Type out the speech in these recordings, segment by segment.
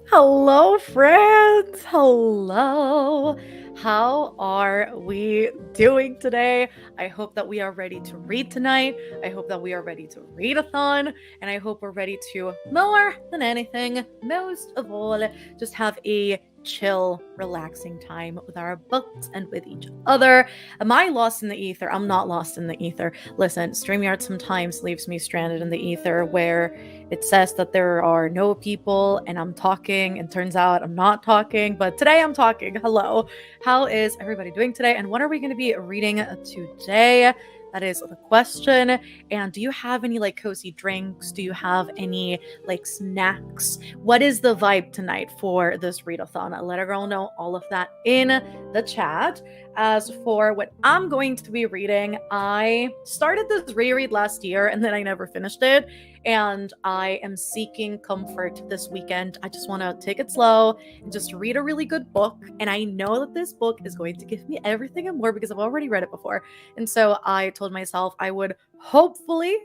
Hello, friends. Hello. How are we doing today? I hope that we are ready to read tonight. I hope that we are ready to readathon. And I hope we're ready to, more than anything, most of all, just have a chill, relaxing time with our books and with each other. Am I lost in the ether? I'm not lost in the ether. Listen, StreamYard sometimes leaves me stranded in the ether where it says that there are no people and I'm talking, and turns out I'm not talking, but today I'm talking. Hello. How is everybody doing today? And what are we going to be reading today? That is the question. And do you have any like cozy drinks? Do you have any like snacks? What is the vibe tonight for this readathon? Let a girl know all of that in the chat. As for what I'm going to be reading, I started this reread last year and then I never finished it. And I am seeking comfort this weekend. I just want to take it slow and just read a really good book. And I know that this book is going to give me everything and more because I've already read it before. And so I told myself I would hopefully,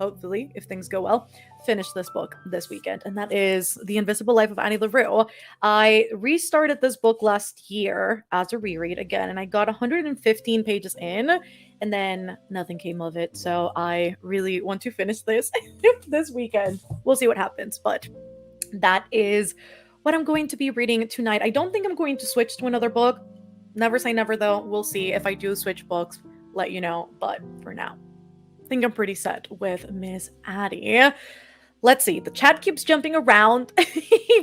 if things go well, finish this book this weekend, and that is The Invisible Life of Annie LaRue. I restarted this book last year as a reread again, and I got 115 pages in, and then nothing came of it. So I really want to finish this this weekend. We'll see what happens, but that is what I'm going to be reading tonight. I don't think I'm going to switch to another book. Never say never, though. We'll see. If I do switch books, let you know. But for now, I think I'm pretty set with Miss Addie. Let's see. The chat keeps jumping around,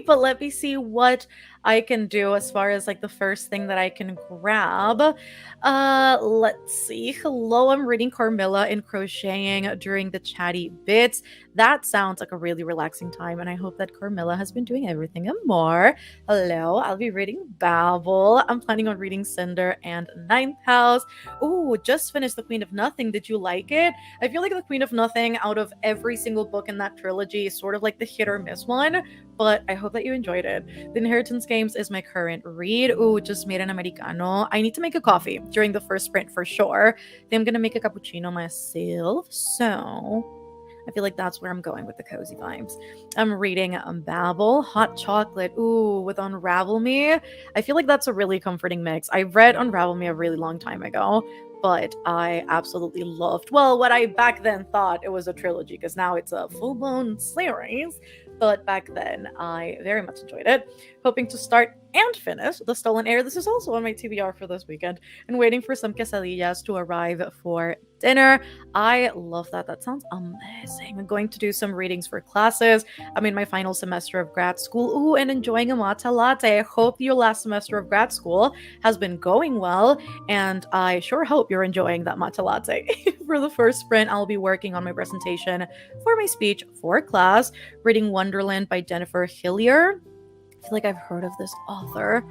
but let me see what I can do as far as like the first thing that I can grab. Let's see. Hello, I'm reading Carmilla and crocheting during the chatty bits. That sounds like a really relaxing time, and I hope that Carmilla has been doing everything and more. Hello, I'll be reading Babel. I'm planning on reading Cinder and Ninth House. Ooh, just finished The Queen of Nothing. Did you like it? I feel like The Queen of Nothing, out of every single book in that trilogy, is sort of like the hit or miss one, but I hope that you enjoyed it. The Inheritance Games is my current read. Ooh, just made an Americano. I need to make a coffee during the first sprint for sure. Then I'm gonna make a cappuccino myself, so I feel like that's where I'm going with the cozy vibes. I'm reading Babel, Hot Chocolate, ooh, with Unravel Me. I feel like that's a really comforting mix. I read Unravel Me a really long time ago, but I absolutely loved, well, what I back then thought it was a trilogy, because now it's a full-blown series. But back then, I very much enjoyed it. Hoping to start and finish The Stolen Heir. This is also on my TBR for this weekend. And waiting for some quesadillas to arrive for dinner. I love that. That sounds amazing. I'm going to do some readings for classes. I'm in my final semester of grad school. Ooh, and enjoying a matcha latte. I hope your last semester of grad school has been going well. And I sure hope you're enjoying that matcha latte. For the first sprint, I'll be working on my presentation for my speech for class, reading Wonderland by Jennifer Hillier. I feel like I've heard of this author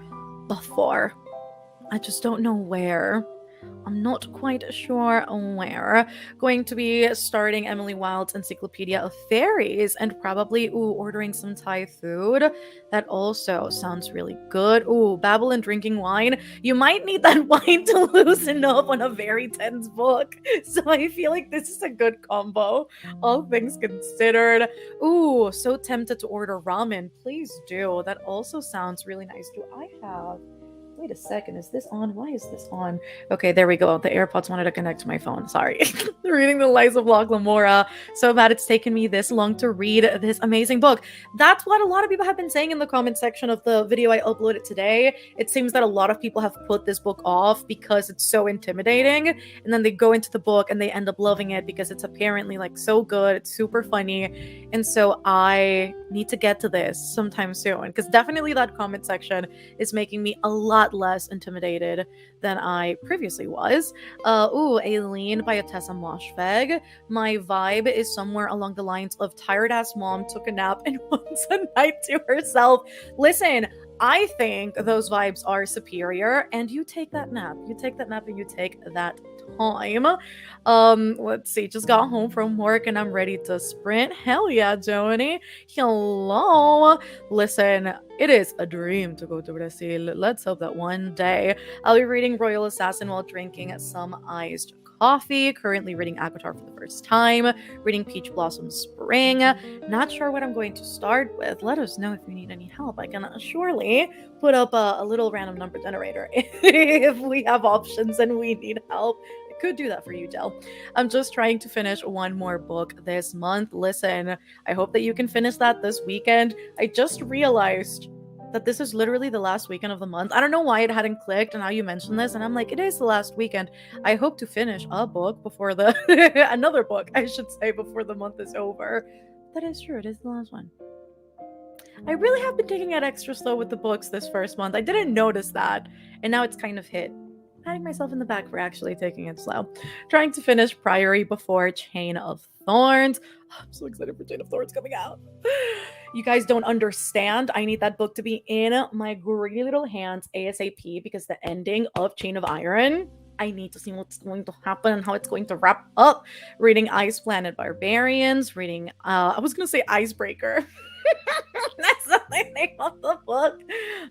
before. I just don't know where. I'm not quite sure where. Going to be starting Emily Wilde's Encyclopedia of Fairies and probably, ordering some Thai food. That also sounds really good. Ooh, Babble and drinking wine. You might need that wine to loosen up on a very tense book. So I feel like this is a good combo, all things considered. Ooh, so tempted to order ramen. Please do. That also sounds really nice. Do I have... Wait a second, is this on? Why is this on? Okay, there we go. The AirPods wanted to connect to my phone. Sorry. Reading The Lies of Locke Lamora. So bad it's taken me this long to read this amazing book. That's what a lot of people have been saying in the comment section of the video I uploaded today. It seems that a lot of people have put this book off because it's so intimidating, and then they go into the book and they end up loving it because it's apparently like so good. It's super funny. And so I need to get to this sometime soon, because definitely that comment section is making me a lot less intimidated than I previously was. Aileen by Atessa Moshfegh. My vibe is somewhere along the lines of tired ass mom took a nap and wants a night to herself. Listen, I think those vibes are superior, and you take that nap. You take that nap and you take that time. Let's see. Just got home from work and I'm ready to sprint. Hell yeah, Joni. Hello. Listen, it is a dream to go to Brazil. Let's hope that one day I'll be reading Royal Assassin while drinking some iced Coffee, currently reading Avatar for the first time, reading Peach Blossom Spring. Not sure what I'm going to start with. Let us know if you need any help. I can surely put up a little random number generator if we have options and we need help. I could do that for you, Del. I'm just trying to finish one more book this month. Listen, I hope that you can finish that this weekend. I just realized that this is literally the last weekend of the month. I don't know why it hadn't clicked, and now you mentioned this, and I'm like, it is the last weekend. I hope to finish a book before the another book, I should say, before the month is over. That is true. It is the last one. I really have been taking it extra slow with the books this first month. I didn't notice that, and now it's kind of hit. Patting myself in the back for actually taking it slow. Trying to finish Priory before Chain of Thorns. Oh, I'm so excited for Chain of Thorns coming out. You guys don't understand. I need that book to be in my greedy little hands ASAP because the ending of Chain of Iron, I need to see what's going to happen and how it's going to wrap up. Reading Ice Planet Barbarians, reading, I was going to say Icebreaker. That's the name of the book.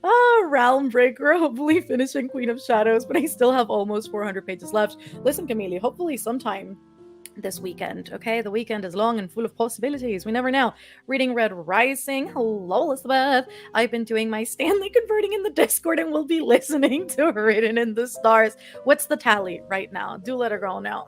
Oh, Realm Breaker, hopefully finishing Queen of Shadows, but I still have almost 400 pages left. Listen, Camille, hopefully sometime this weekend, okay? The weekend is long and full of possibilities. We never know. Reading Red Rising. Hello, Elizabeth. I've been doing my Stanley converting in the Discord and will be listening to Written in the Stars. What's the tally right now? Do let a girl know.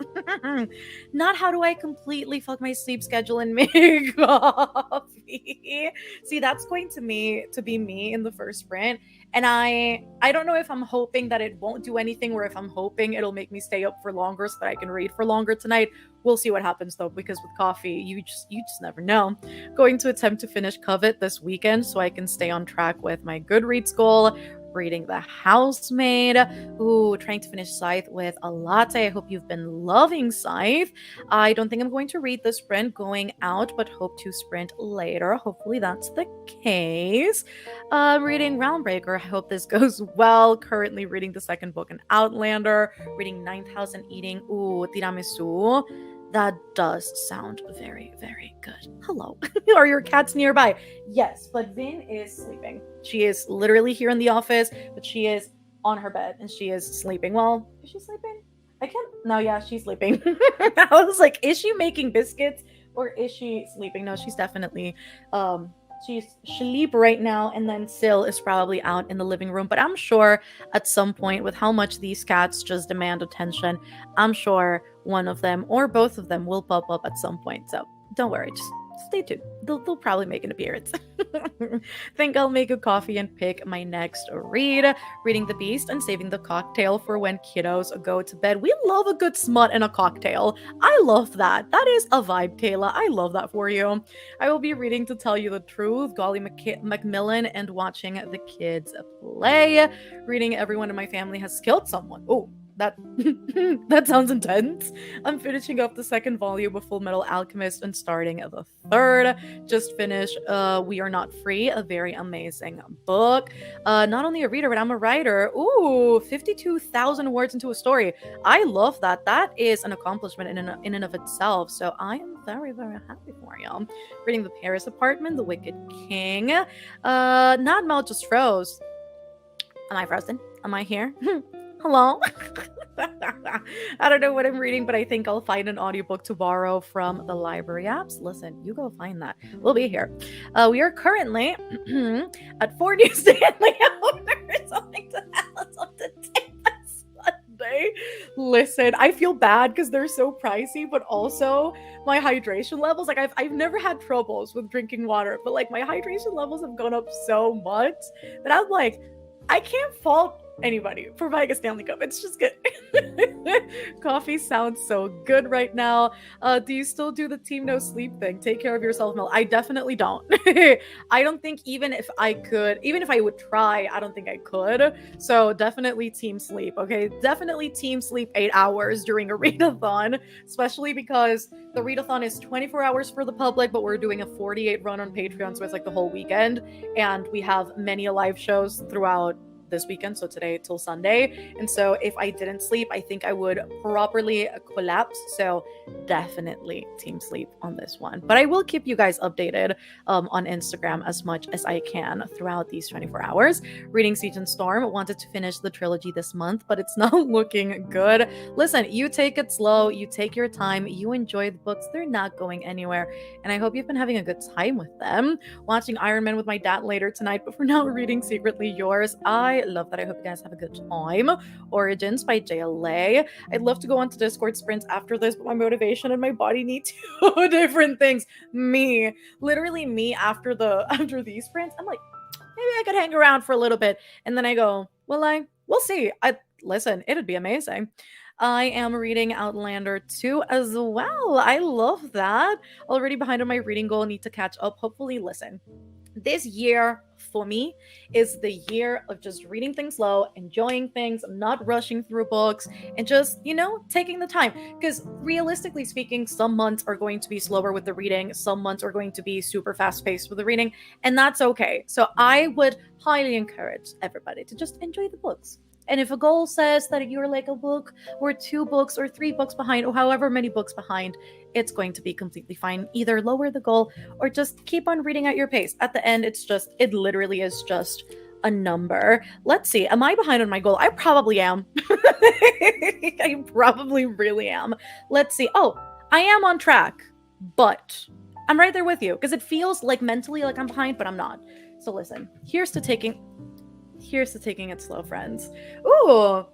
Not how do I completely fuck my sleep schedule and make coffee. See, that's going to be me in the first sprint. And I don't know if I'm hoping that it won't do anything or if I'm hoping it'll make me stay up for longer so that I can read for longer tonight. We'll see what happens though, because with coffee, you just never know. Going to attempt to finish Covet this weekend so I can stay on track with my Goodreads goal. Reading The Housemaid. Ooh, trying to finish Scythe with a latte. I hope you've been loving Scythe. I don't think I'm going to read the sprint going out, but hope to sprint later. Hopefully that's the case. Reading Realmbreaker. I hope this goes well. Currently reading the second book in Outlander. Reading Ninth House and eating, tiramisu. That does sound very, very good. Hello. Are your cats nearby? Yes, but Vin is sleeping. She is literally here in the office, but she is on her bed and she is sleeping. Well, is she sleeping? I can't. No, yeah, she's sleeping. I was like, is she making biscuits or is she sleeping? No, she's definitely she's asleep right now, and then Sil is probably out in the living room. But I'm sure at some point, with how much these cats just demand attention, I'm sure one of them or both of them will pop up at some point. So don't worry, just stay tuned. They'll probably make an appearance. Think I'll make a coffee and pick my next read. Reading The Beast and saving the cocktail for when kiddos go to bed. We love a good smut and a cocktail. I love that. That is a vibe, Kayla. I love that for you. I will be reading To Tell You the Truth, Golly Macmillan, and watching the kids play. Reading Everyone in My Family Has Killed Someone. Oh, that that sounds intense. I'm finishing up the second volume of Full Metal Alchemist and starting the third. Just finished We Are Not Free, a very amazing book. Not only a reader, but I'm a writer. Ooh, 52,000 words into a story. I love that. That is an accomplishment in and of itself. So I am very, very happy for you. Reading The Paris Apartment, The Wicked King. Not Mel just froze. Am I frozen? Am I here? Hello? I don't know what I'm reading, but I think I'll find an audiobook to borrow from the library apps. Listen, you go find that. We'll be here. We are currently at 4 new Stanley hours. Something to tell us on today. Sunday. Listen, I feel bad because they're so pricey, but also my hydration levels, like I've never had troubles with drinking water, but like my hydration levels have gone up so much that I'm like, I can't fault anybody for buying a Stanley Cup. It's just good. Coffee sounds so good right now. Do you still do the team no sleep thing? Take care of yourself, Mel. I definitely don't. I don't think even if I would try, I don't think I could. So definitely team sleep, okay? Definitely team sleep 8 hours during a readathon, especially because the readathon is 24 hours for the public, but we're doing a 48 run on Patreon, so it's like the whole weekend, and we have many live shows throughout this weekend, so today till Sunday. And so if I didn't sleep, I think I would properly collapse. So definitely team sleep on this one. But I will keep you guys updated on Instagram as much as I can throughout these 24 hours. Reading Siege and Storm wanted to finish the trilogy this month, but it's not looking good. Listen, you take it slow, you take your time, you enjoy the books. They're not going anywhere. And I hope you've been having a good time with them. Watching Iron Man with my dad later tonight, but for now, reading Secretly Yours. I love that. I hope you guys have a good time. Origins by JLA. I'd love to go on to Discord sprints after this, but my motivation and my body need two different things. Me, literally me after these sprints, I'm like, maybe I could hang around for a little bit. And then I go, we'll see. Listen, it'd be amazing. I am reading Outlander 2 as well. I love that. Already behind on my reading goal, need to catch up. Hopefully, listen. This year for me is the year of just reading things slow, enjoying things, not rushing through books, and just, taking the time. Because realistically speaking, some months are going to be slower with the reading, some months are going to be super fast paced with the reading, and that's okay. So I would highly encourage everybody to just enjoy the books. And if a goal says that you're like a book or 2 books or 3 books behind or however many books behind, it's going to be completely fine. Either lower the goal or just keep on reading at your pace. At the end, it literally is just a number. Let's see. Am I behind on my goal? I probably am. I probably really am. Let's see. Oh, I am on track, but I'm right there with you because it feels like mentally like I'm behind, but I'm not. So listen, here's to taking it slow, friends. Ooh,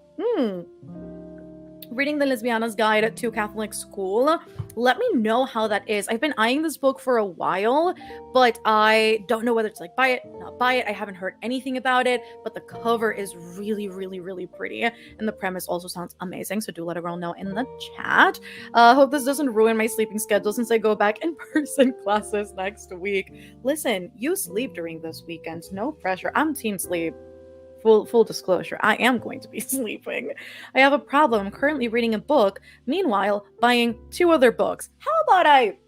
reading the Lesbiana's Guide to Catholic School. Let me know how that is. I've been eyeing this book for a while, but I don't know whether to buy it, not buy it. I haven't heard anything about it, but the cover is really, really, really pretty. And the premise also sounds amazing. So do let a girl know in the chat. Hope this doesn't ruin my sleeping schedule since I go back in person classes next week. Listen, you sleep during this weekend. No pressure. I'm team sleep. Full disclosure, I am going to be sleeping. I have a problem. I'm currently reading a book, meanwhile buying 2 other books. How about I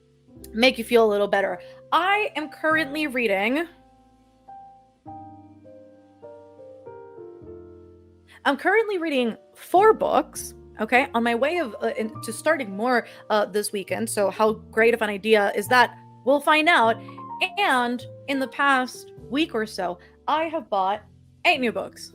make you feel a little better? I am currently reading... I'm currently reading 4 books, okay? On my way to starting more this weekend. So how great of an idea is that? We'll find out. And in the past week or so, I have bought 8 new books.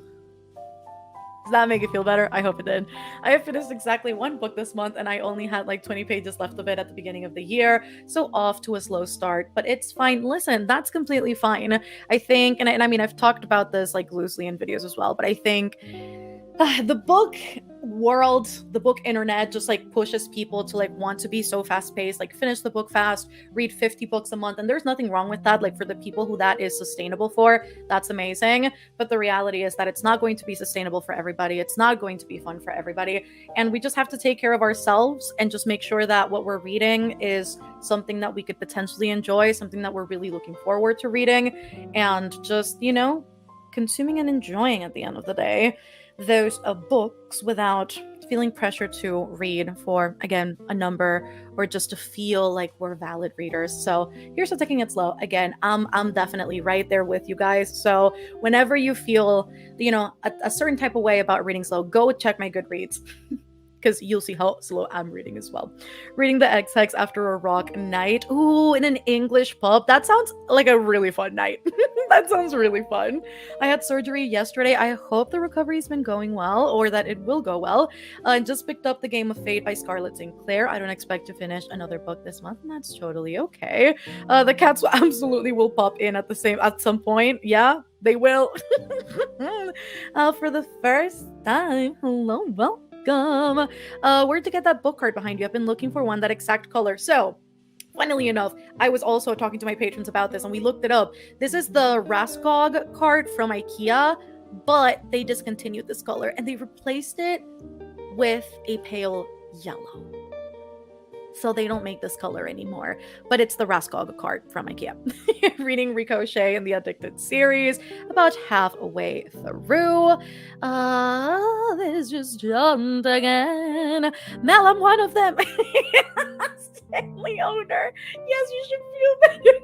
Does that make it feel better? I hope it did. I have finished exactly 1 book this month, and I only had 20 pages left of it at the beginning of the year, so off to a slow start, but it's fine. Listen, that's completely fine. I think, and I mean, I've talked about this loosely in videos as well, but I think the book world, the book internet just pushes people to want to be so fast paced, finish the book fast, read 50 books a month. And there's nothing wrong with that. For the people who that is sustainable for, that's amazing. But the reality is that it's not going to be sustainable for everybody. It's not going to be fun for everybody. And we just have to take care of ourselves and just make sure that what we're reading is something that we could potentially enjoy, something that we're really looking forward to reading, and just, consuming and enjoying at the end of the day those books without feeling pressure to read for, again, a number or just to feel like we're valid readers. So here's to taking it slow. Again, I'm definitely right there with you guys. So whenever you feel, a certain type of way about reading slow, go check my Goodreads. Because you'll see how slow I'm reading as well. Reading the X-Hex after a rock night. Ooh, in an English pub. That sounds like a really fun night. That sounds really fun. I had surgery yesterday. I hope the recovery's been going well, or that it will go well. I just picked up The Game of Fate by Scarlett Sinclair. I don't expect to finish another book this month, and that's totally okay. The cats absolutely will pop in at some point. Yeah, they will. For the first time. Hello, welcome. Where'd you get that book card behind you? I've been looking for one that exact color. So, funnily enough, I was also talking to my patrons about this and we looked it up. This is the Raskog card from IKEA, but they discontinued this color and they replaced it with a pale yellow. So they don't make this color anymore, but it's the Raskog card from IKEA. Reading Ricochet in the Addicted series, about halfway through. This just jumped again. Mel, I'm one of them. family owner. Yes, you should feel better.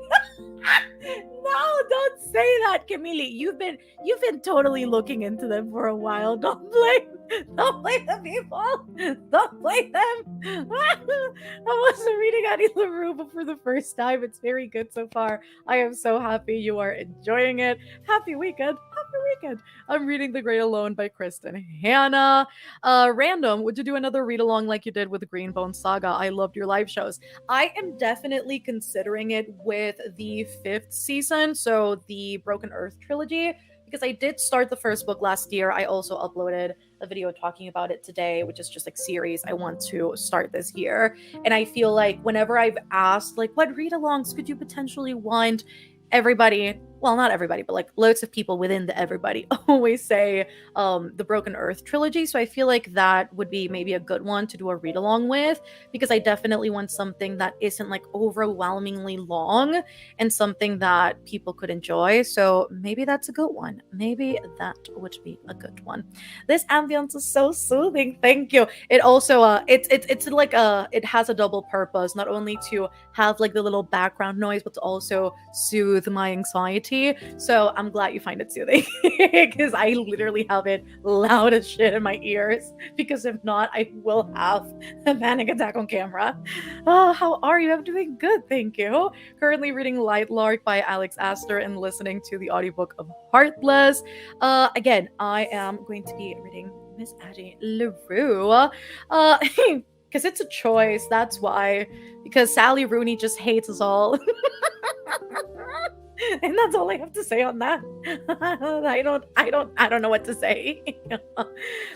No, don't say that, Camille. You've been totally looking into them for a while. Don't blame the people. Don't blame them. I wasn't reading Annie LaRue, but for the first time, it's very good so far. I am so happy you are enjoying it. Happy weekend. Happy weekend. I'm reading The Great Alone by Kristen Hanna. Random, would you do another read along like you did with Greenbone Saga? I loved your live shows. I am definitely considering it with the fifth season, so the Broken Earth trilogy, because I did start the first book last year. I also uploaded a video talking about it today, which is just like series I want to start this year. And I feel like whenever I've asked, like, what read alongs could you potentially want? Everybody, well, not everybody, but like loads of people within the everybody always say the Broken Earth trilogy. So I feel like that would be maybe a good one to do a read along with, because I definitely want something that isn't like overwhelmingly long and something that people could enjoy. So maybe that's a good one. Maybe that would be a good one. This ambience is so soothing. Thank you. It also it's like it has a double purpose, not only to have like the little background noise, but to also soothe my anxiety. So I'm glad you find it soothing, because I literally have it loud as shit in my ears, because if not, I will have a panic attack on camera. Oh, how are you? I'm doing good, thank you. Currently reading Light Lark by Alex Astor and listening to the audiobook of Heartless. Again, I am going to be reading Miss Addie LaRue. Because it's a choice, that's why. Because Sally Rooney just hates us all. And that's all I have to say on that. I don't know what to say.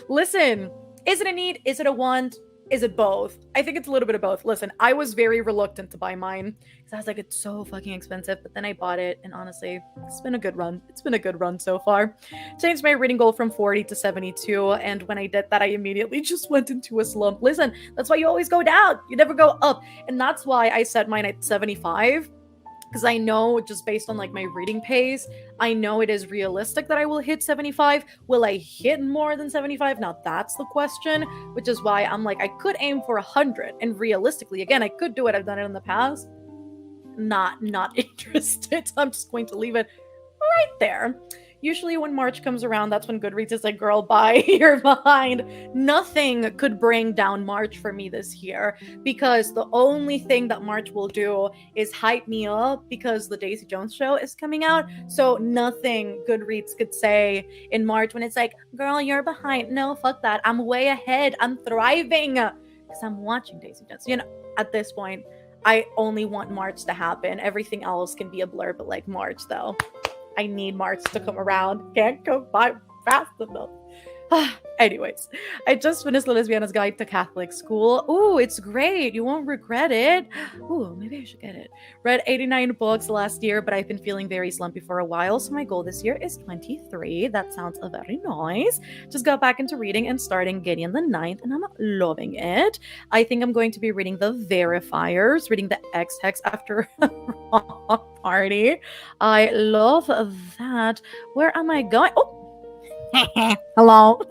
Listen, is it a need? Is it a want? Is it both? I think it's a little bit of both. Listen, I was very reluctant to buy mine because I was like, it's so fucking expensive. But then I bought it, and honestly, it's been a good run. It's been a good run so far. Changed my reading goal from 40 to 72, and when I did that, I immediately just went into a slump. Listen, that's why you always go down. You never go up. And that's why I set mine at 75. Because I know, just based on like my reading pace, I know it is realistic that I will hit 75. Will I hit more than 75? Now that's the question, which is why I'm like, I could aim for 100. And realistically, again, I could do it. I've done it in the past. Not interested. So I'm just going to leave it right there. Usually when March comes around, that's when Goodreads is like, girl, bye, you're behind. Nothing could bring down March for me this year, because the only thing that March will do is hype me up because the Daisy Jones show is coming out. So nothing Goodreads could say in March when it's like, girl, you're behind. No, fuck that. I'm way ahead. I'm thriving because I'm watching Daisy Jones. You know, at this point, I only want March to happen. Everything else can be a blur, but like March, though. I need March to come around. Can't come by fast enough. Anyways, I just finished The Lesbiana's Guide to Catholic School. Ooh, it's great. You won't regret it. Ooh, maybe I should get it. Read 89 books last year, but I've been feeling very slumpy for a while, so my goal this year is 23. That sounds very nice. Just got back into reading and starting Gideon the Ninth, and I'm loving it. I think I'm going to be reading The Verifiers, reading the X-Hex after a party. I love that. Where am I going? Oh! Hello.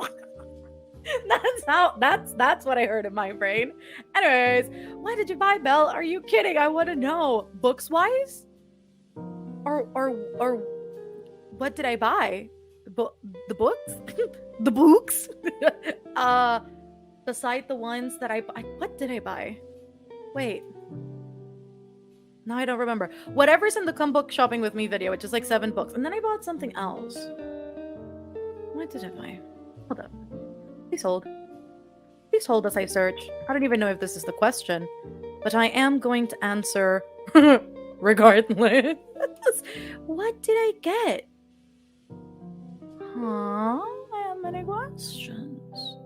That's what I heard in my brain. Anyways, why did you buy, Belle? Are you kidding? I want to know. Books wise? Or what did I buy? The books? The books? Beside the ones that I what did I buy? Wait. No, I don't remember. Whatever's in the Come Book Shopping With Me video, which is like 7 books. And then I bought something else. What did I buy? Hold up. Please hold. Please hold as I search. I don't even know if this is the question, but I am going to answer regardless. What did I get? Huh? I have many questions.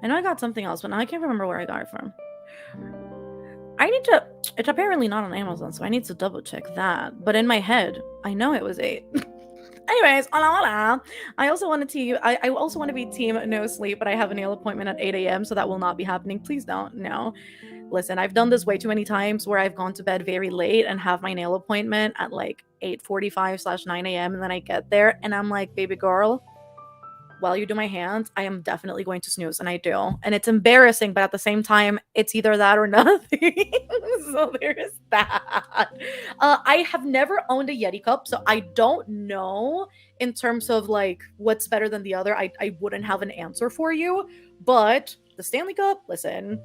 I know I got something else, but now I can't remember where I got it from. I need to... It's apparently not on Amazon, so I need to double check that. But in my head, I know it was 8. Anyways, hola. I also want to be team no sleep, but I have a nail appointment at 8 a.m., so that will not be happening. Please don't. No. Listen, I've done this way too many times where I've gone to bed very late and have my nail appointment at like 8:45/9 a.m. and then I get there and I'm like, baby girl, while you do my hands, I am definitely going to snooze, and I do. And it's embarrassing, but at the same time, it's either that or nothing. So there is that. I have never owned a Yeti cup, so I don't know in terms of like what's better than the other. I wouldn't have an answer for you, but the Stanley Cup, listen,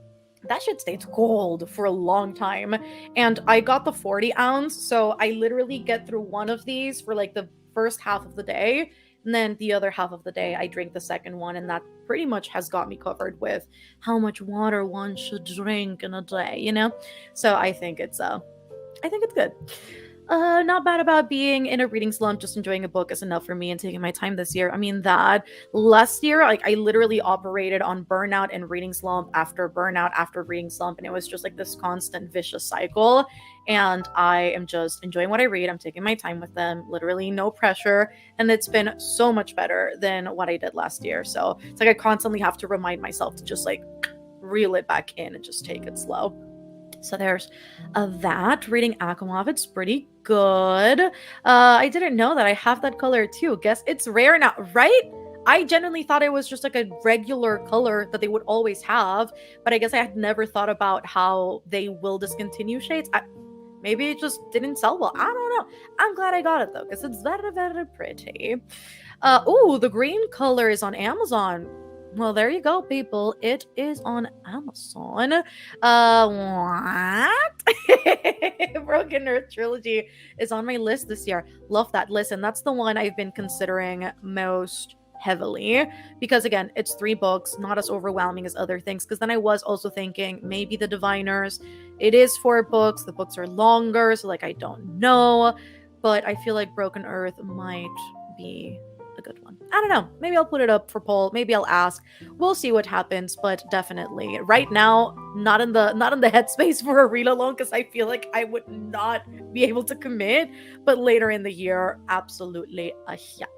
that shit stays cold for a long time. And I got the 40 ounce, so I literally get through one of these for like the first half of the day. And then the other half of the day, I drink the second one, and that pretty much has got me covered with how much water one should drink in a day, you know? So I think it's good. Not bad about being in a reading slump. Just enjoying a book is enough for me and taking my time this year. I mean, that last year, like I literally operated on burnout and reading slump after reading slump, and it was just like this constant vicious cycle. And I am just enjoying what I read. I'm taking my time with them, literally no pressure, and it's been so much better than what I did last year. So it's like I constantly have to remind myself to just like reel it back in and just take it slow. So there's that. Reading Akamov, it's pretty good. I didn't know that I have that color too. Guess it's rare now, right? I genuinely thought it was just like a regular color that they would always have, but I guess I had never thought about how they will discontinue shades. Maybe it just didn't sell well. I don't know. I'm glad I got it though, because it's very, very pretty. Oh, the green color is on Amazon. Well, there you go, people. It is on Amazon. What? Broken Earth trilogy is on my list this year. Love that. Listen, that's the one I've been considering most heavily because again, it's 3 books, not as overwhelming as other things. Because then I was also thinking maybe the Diviners. It is 4 books. The books are longer, so like I don't know, but I feel like Broken Earth might be a good one. I don't know. Maybe I'll put it up for poll. Maybe I'll ask. We'll see what happens, but definitely right now, not in the headspace for a read along because I feel like I would not be able to commit. But later in the year, absolutely a yes.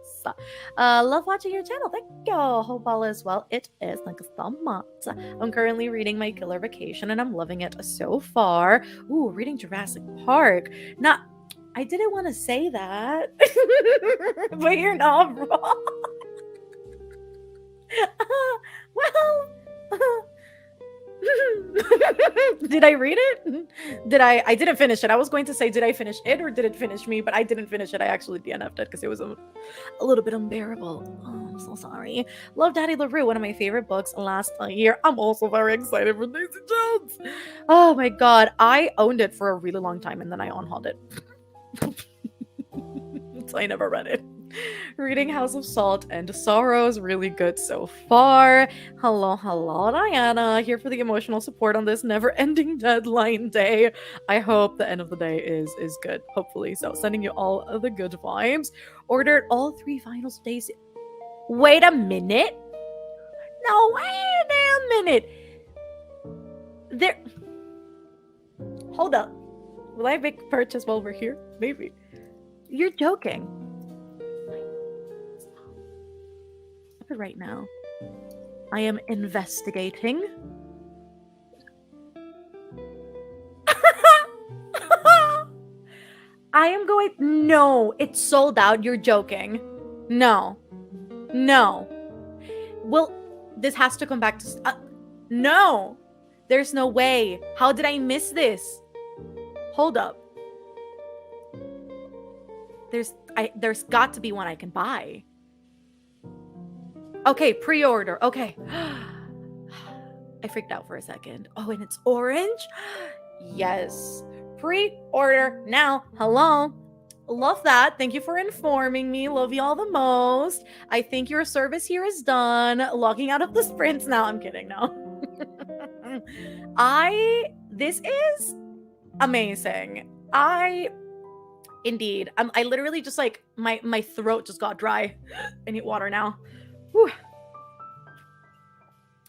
Love watching your channel. Thank you. Hope all is well. It is. Thank you so much. I'm currently reading My Killer Vacation and I'm loving it so far. Ooh, reading Jurassic Park. Not I didn't want to say that, but you're not wrong. Well, did I read it? I didn't finish it. I was going to say, did I finish it or did it finish me? But I didn't finish it. I actually DNF'd it because it was a little bit unbearable. Oh, I'm so sorry. Love Daddy LaRue, one of my favorite books last year. I'm also very excited for Daisy Jones. Oh my god. I owned it for a really long time and then I unhauled it. So I never read it. Reading House of Salt and Sorrow is really good so far. Hello, Diana. Here for the emotional support on this never-ending deadline day. I hope the end of the day is good. Hopefully. So sending you all of the good vibes. Ordered all 3 finals days. Wait a minute. No, wait a minute. There. Hold up. Will I make a purchase while we're here? Maybe. You're joking. Stop it right now. I am investigating. I am going. No, it's sold out. You're joking. No. Well, this has to come back to. No. There's no way. How did I miss this? Hold up. There's got to be one I can buy. Okay, pre-order. Okay. I freaked out for a second. Oh, and it's orange? Yes. Pre-order now. Hello. Love that. Thank you for informing me. Love y'all the most. I think your service here is done. Logging out of the sprints now. I'm kidding. No. This is amazing. Indeed. I literally just like my throat just got dry. I need water now. Whew.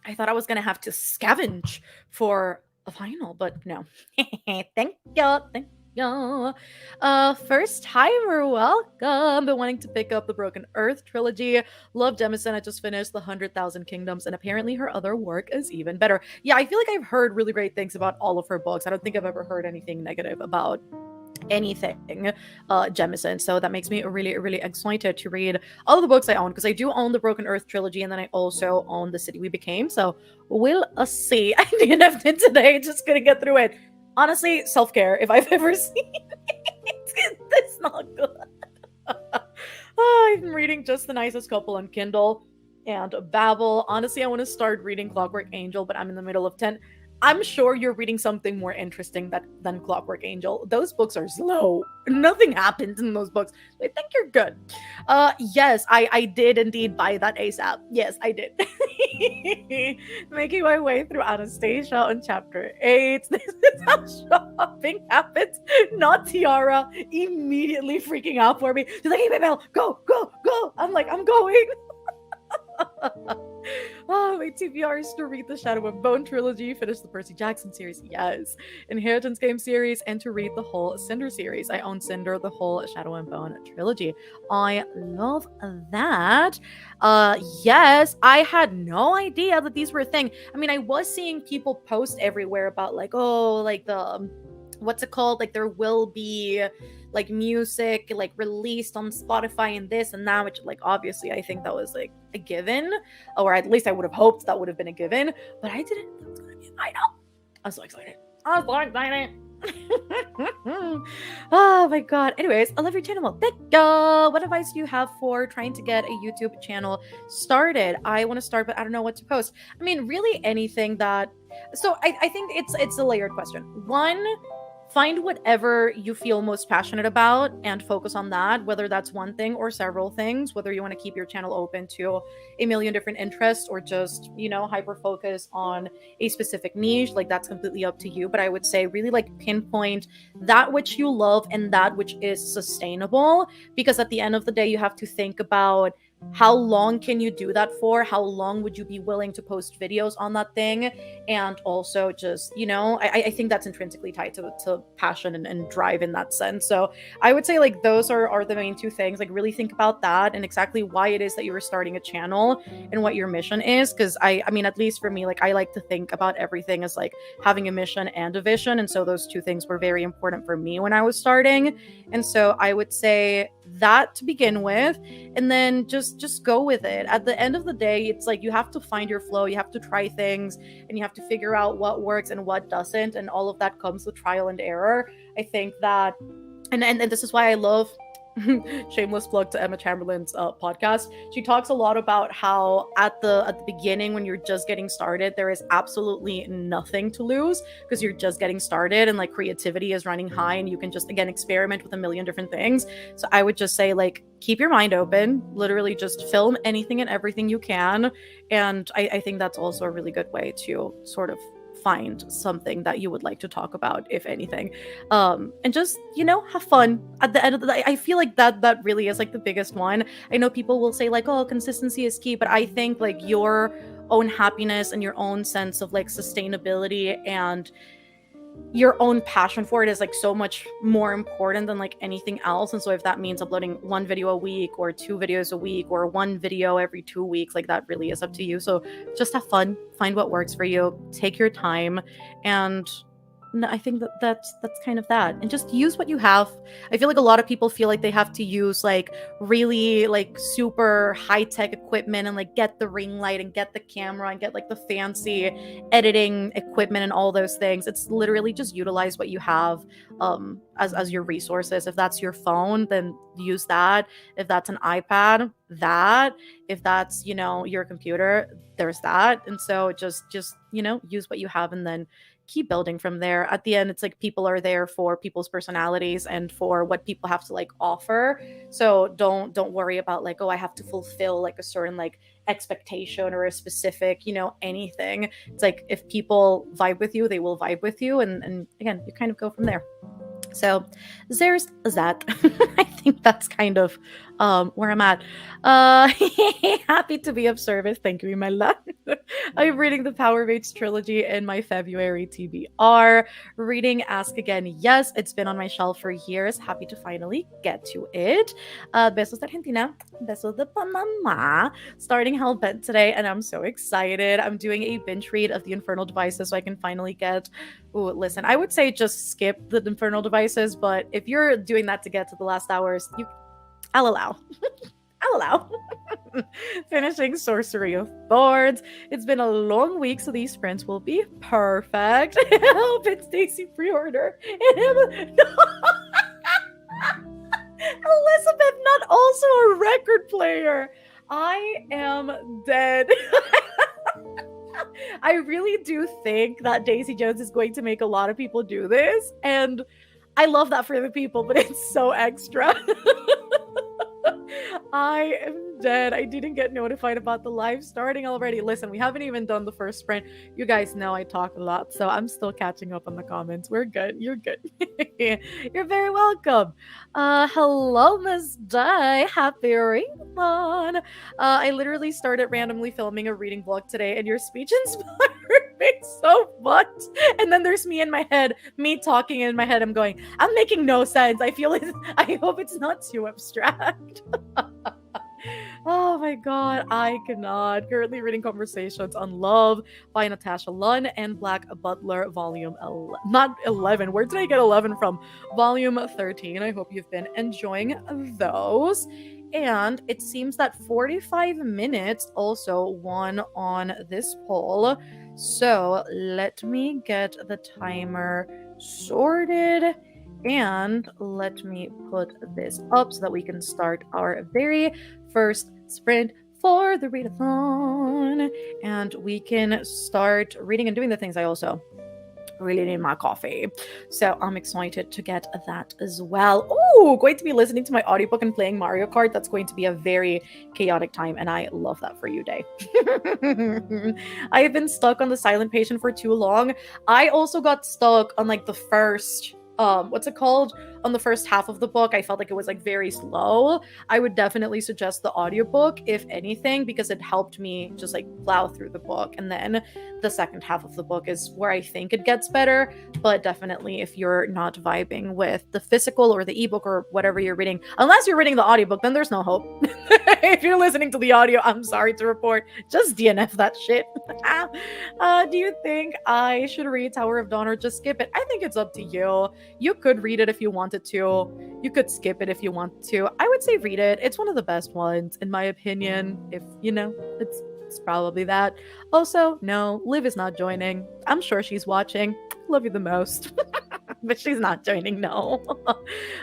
I thought I was gonna have to scavenge for a final, but no. Thank you. First timer, welcome. Been wanting to pick up the Broken Earth trilogy. Love Demison. I just finished the 100,000 Kingdoms, and apparently her other work is even better. Yeah, I feel like I've heard really great things about all of her books. I don't think I've ever heard anything negative about anything Jemison. So that makes me really, really excited to read all of the books I own, because I do own the Broken Earth trilogy, and then I also own The City We Became. So we'll see. I think enough today. Just gonna get through it. Honestly, self care. If I've ever seen it, it's not good. I'm reading Just the Nicest Couple on Kindle and Babel. Honestly, I want to start reading Clockwork Angel, but I'm in the middle of 10. I'm sure you're reading something more interesting than Clockwork Angel. Those books are slow. Nothing happens in those books. I think you're good. Yes, I did indeed buy that ASAP. Yes, I did. Making my way through Anastasia on chapter 8. This is how shopping happens. Not Tiara immediately freaking out for me. She's like, hey, Mabel, go, go, go. I'm like, I'm going. Oh, my TBR is to read the Shadow and Bone trilogy, finish the Percy Jackson series, yes, Inheritance Game series, and to read the whole Cinder series. I own Cinder, the whole Shadow and Bone trilogy. I love that. Yes, I had no idea that these were a thing. I mean, I was seeing people post everywhere about like, oh, like the what's it called? Like there will be like music like released on Spotify and this and that, which like obviously I think that was like a given, or at least I would have hoped that would have been a given, but I didn't. That's gonna be. I know. I'm so excited. I'm so excited. Oh my god. Anyways, I love your channel. What advice do you have for trying to get a YouTube channel started? I want to start, but I don't know what to post. I mean, really anything that. So I think it's a layered question. One, find whatever you feel most passionate about and focus on that, whether that's one thing or several things, whether you want to keep your channel open to a million different interests or just, hyper focus on a specific niche. Like that's completely up to you. But I would say really like pinpoint that which you love and that which is sustainable, because at the end of the day, you have to think about how long can you do that for? How long would you be willing to post videos on that thing? And also just, I think that's intrinsically tied to passion and drive in that sense. So I would say like those are the main two things. Like really think about that and exactly why it is that you were starting a channel and what your mission is. Because I mean, at least for me, like I like to think about everything as like having a mission and a vision. And so those two things were very important for me when I was starting. And so I would say that to begin with, and then just go with it. At the end of the day, it's like you have to find your flow, you have to try things, and you have to figure out what works and what doesn't, and all of that comes with trial and error. I think that and this is why I love shameless plug to Emma Chamberlain's podcast. She talks a lot about how at the beginning, when you're just getting started, there is absolutely nothing to lose because you're just getting started and like creativity is running high and you can just again experiment with a million different things. So I would just say like keep your mind open, literally just film anything and everything you can. And I think that's also a really good way to sort of find something that you would like to talk about, if anything, and just have fun at the end of the day. I feel like that really is like the biggest one. I know people will say like, oh, consistency is key, but I think like your own happiness and your own sense of like sustainability and your own passion for it is like so much more important than like anything else. And so if that means uploading one video a week or 2 videos a week or one video every 2 weeks, like that really is up to you. So just have fun, find what works for you, take your time, and I think that's kind of that. And just use what you have. I feel like a lot of people feel like they have to use like really like super high-tech equipment and like get the ring light and get the camera and get like the fancy editing equipment and all those things. It's literally just utilize what you have as your resources. If that's your phone, then use that. If that's an iPad, that. If that's your computer, there's that. And so just use what you have and then keep building from there. At the end, it's like people are there for people's personalities and for what people have to like offer. So don't worry about like, oh, I have to fulfill like a certain like expectation or a specific anything. It's like if people vibe with you, they will vibe with you, and again, you kind of go from there. So there's that. I think that's kind of where I'm at. Uh, happy to be of service. Thank you, my love. I'm reading the Power Mates trilogy in my February TBR. Reading Ask Again. Yes, it's been on my shelf for years. Happy to finally get to it. Besos de Argentina. Besos de Panama. Starting Hellbent today, and I'm so excited. I'm doing a binge read of the Infernal Devices so I can finally get. Ooh, listen, I would say just skip the Infernal Devices, but if you're doing that to get to the last hours, I'll allow. I'll allow. Finishing Sorcery of Thorns. It's been a long week, so these sprints will be perfect. Help, it's Stacy pre-order. Elizabeth, not also a record player. I am dead. I really do think that Daisy Jones is going to make a lot of people do this, and I love that for the people, but it's so extra. I am dead. I didn't get notified about the live starting already. Listen, we haven't even done the first sprint. You guys know I talk a lot, so I'm still catching up on the comments. We're good. You're good. You're very welcome. Hello, Miss Di. Happy readathon. I literally started randomly filming a reading vlog today, and your speech inspired me so much. And then there's me in my head, me talking in my head. I'm going, I'm making no sense. I feel it. I hope it's not too abstract. Oh my god, I cannot. Currently reading Conversations on Love by Natasha Lunn and Black Butler, volume 11. Not 11. Where did I get 11 from? Volume 13. I hope you've been enjoying those. And it seems that 45 minutes also won on this poll. So let me get the timer sorted. And let me put this up so that we can start our very first sprint for the readathon. And we can start reading and doing the things I also really need my coffee. So I'm excited to get that as well. Oh, going to be listening to my audiobook and playing Mario Kart. That's going to be a very chaotic time, and I love that for you, Day. I have been stuck on the silent patient for too long. I also got stuck on like the first what's it called, on the first half of the book. I felt like it was like very slow. I would definitely suggest the audiobook if anything, because it helped me just like plow through the book. And then the second half of the book is where I think it gets better. But definitely if you're not vibing with the physical or the ebook or whatever you're reading, unless you're reading the audiobook, then there's no hope. If you're listening to the audio, I'm sorry to report, just DNF that shit. Do you think I should read Tower of Dawn or just skip it? I think it's up to you. You could read it if you wanted to. You could skip it if you want to. I would say read it. It's one of the best ones, in my opinion. If, you know, it's probably that. Also, no, Liv is not joining. I'm sure she's watching. Love you the most. But she's not joining, no.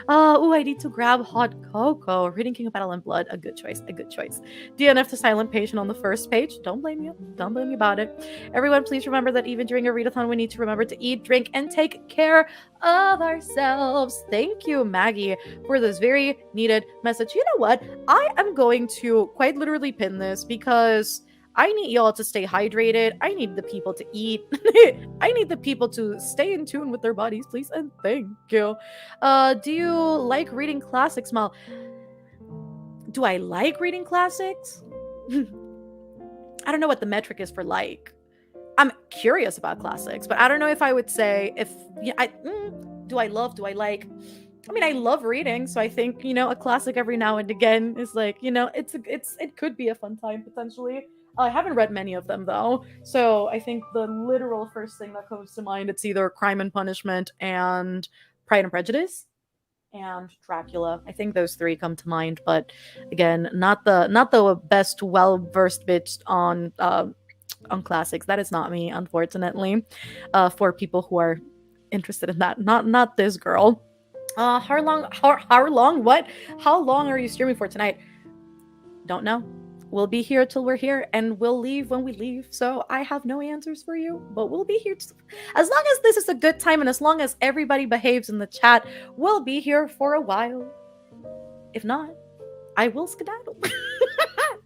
I need to grab hot cocoa. Reading King of Battle and Blood, a good choice, a good choice. DNF to Silent Patient on the first page. Don't blame you. Don't blame me about it. Everyone, please remember that even during a readathon, we need to remember to eat, drink, and take care of ourselves. Thank you, Maggie, for this very needed message. You know what? I am going to quite literally pin this because I need y'all to stay hydrated. I need the people to eat. I need the people to stay in tune with their bodies, please, and thank you. Do you like reading classics, Mal? Do I like reading classics? I don't know what the metric is for like. I'm curious about classics, but I don't know if I would say if do I like. I mean, I love reading, so I think, you know, a classic every now and again is like, you know, it could be a fun time potentially. I haven't read many of them though, so I think the literal first thing that comes to mind, it's either Crime and Punishment and Pride and Prejudice and Dracula. I think those three come to mind, but again, not the best well-versed bitch on classics. That is not me, unfortunately. For people who are interested in that, not this girl. How long? What? How long are you streaming for tonight? Don't know. We'll be here till we're here, and we'll leave when we leave. So I have no answers for you, but we'll be here as long as this is a good time, and as long as everybody behaves in the chat. We'll be here for a while. If not, I will skedaddle.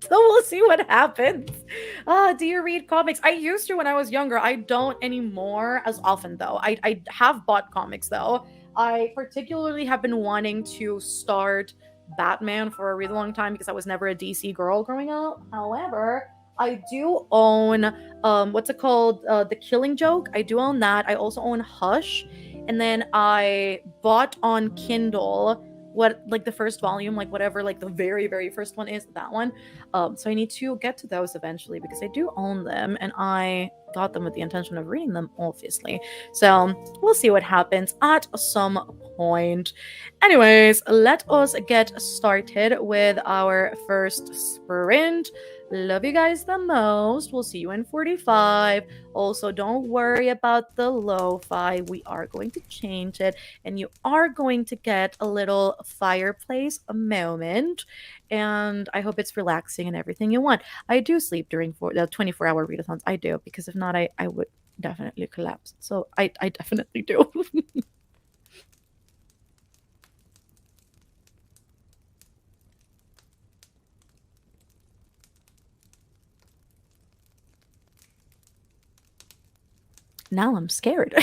So we'll see what happens. Do you read comics? I used to when I was younger. I don't anymore as often though. I have bought comics though. I particularly have been wanting to start Batman for a really long time because I was never a DC girl growing up. However, I do own what's it called? The Killing Joke. I do own that. I also own Hush. And then I bought on Kindle what like the first volume, like whatever like the very, very first one is, that one. So I need to get to those eventually because I do own them and I got them with the intention of reading them, obviously. So we'll see what happens at some point. Anyways, let us get started with our first sprint. Love you guys the most. We'll see you in 45. Also, don't worry about the lo-fi. We are going to change it, and you are going to get a little fireplace moment. And I hope it's relaxing and everything you want. I do sleep during the 24-hour readathons. I do, because if not, I would definitely collapse. So I definitely do. Now I'm scared.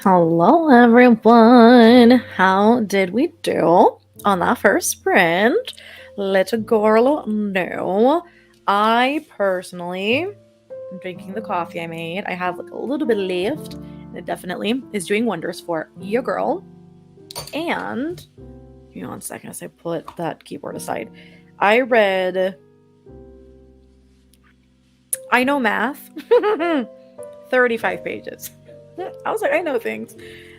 Hello, everyone. How did we do on that first sprint? Let a girl know. I personally am drinking the coffee I made. I have like a little bit left, and it definitely is doing wonders for your girl. And give me 1 second as I put that keyboard aside. I read. I know math. 35 pages. I was like, I know things.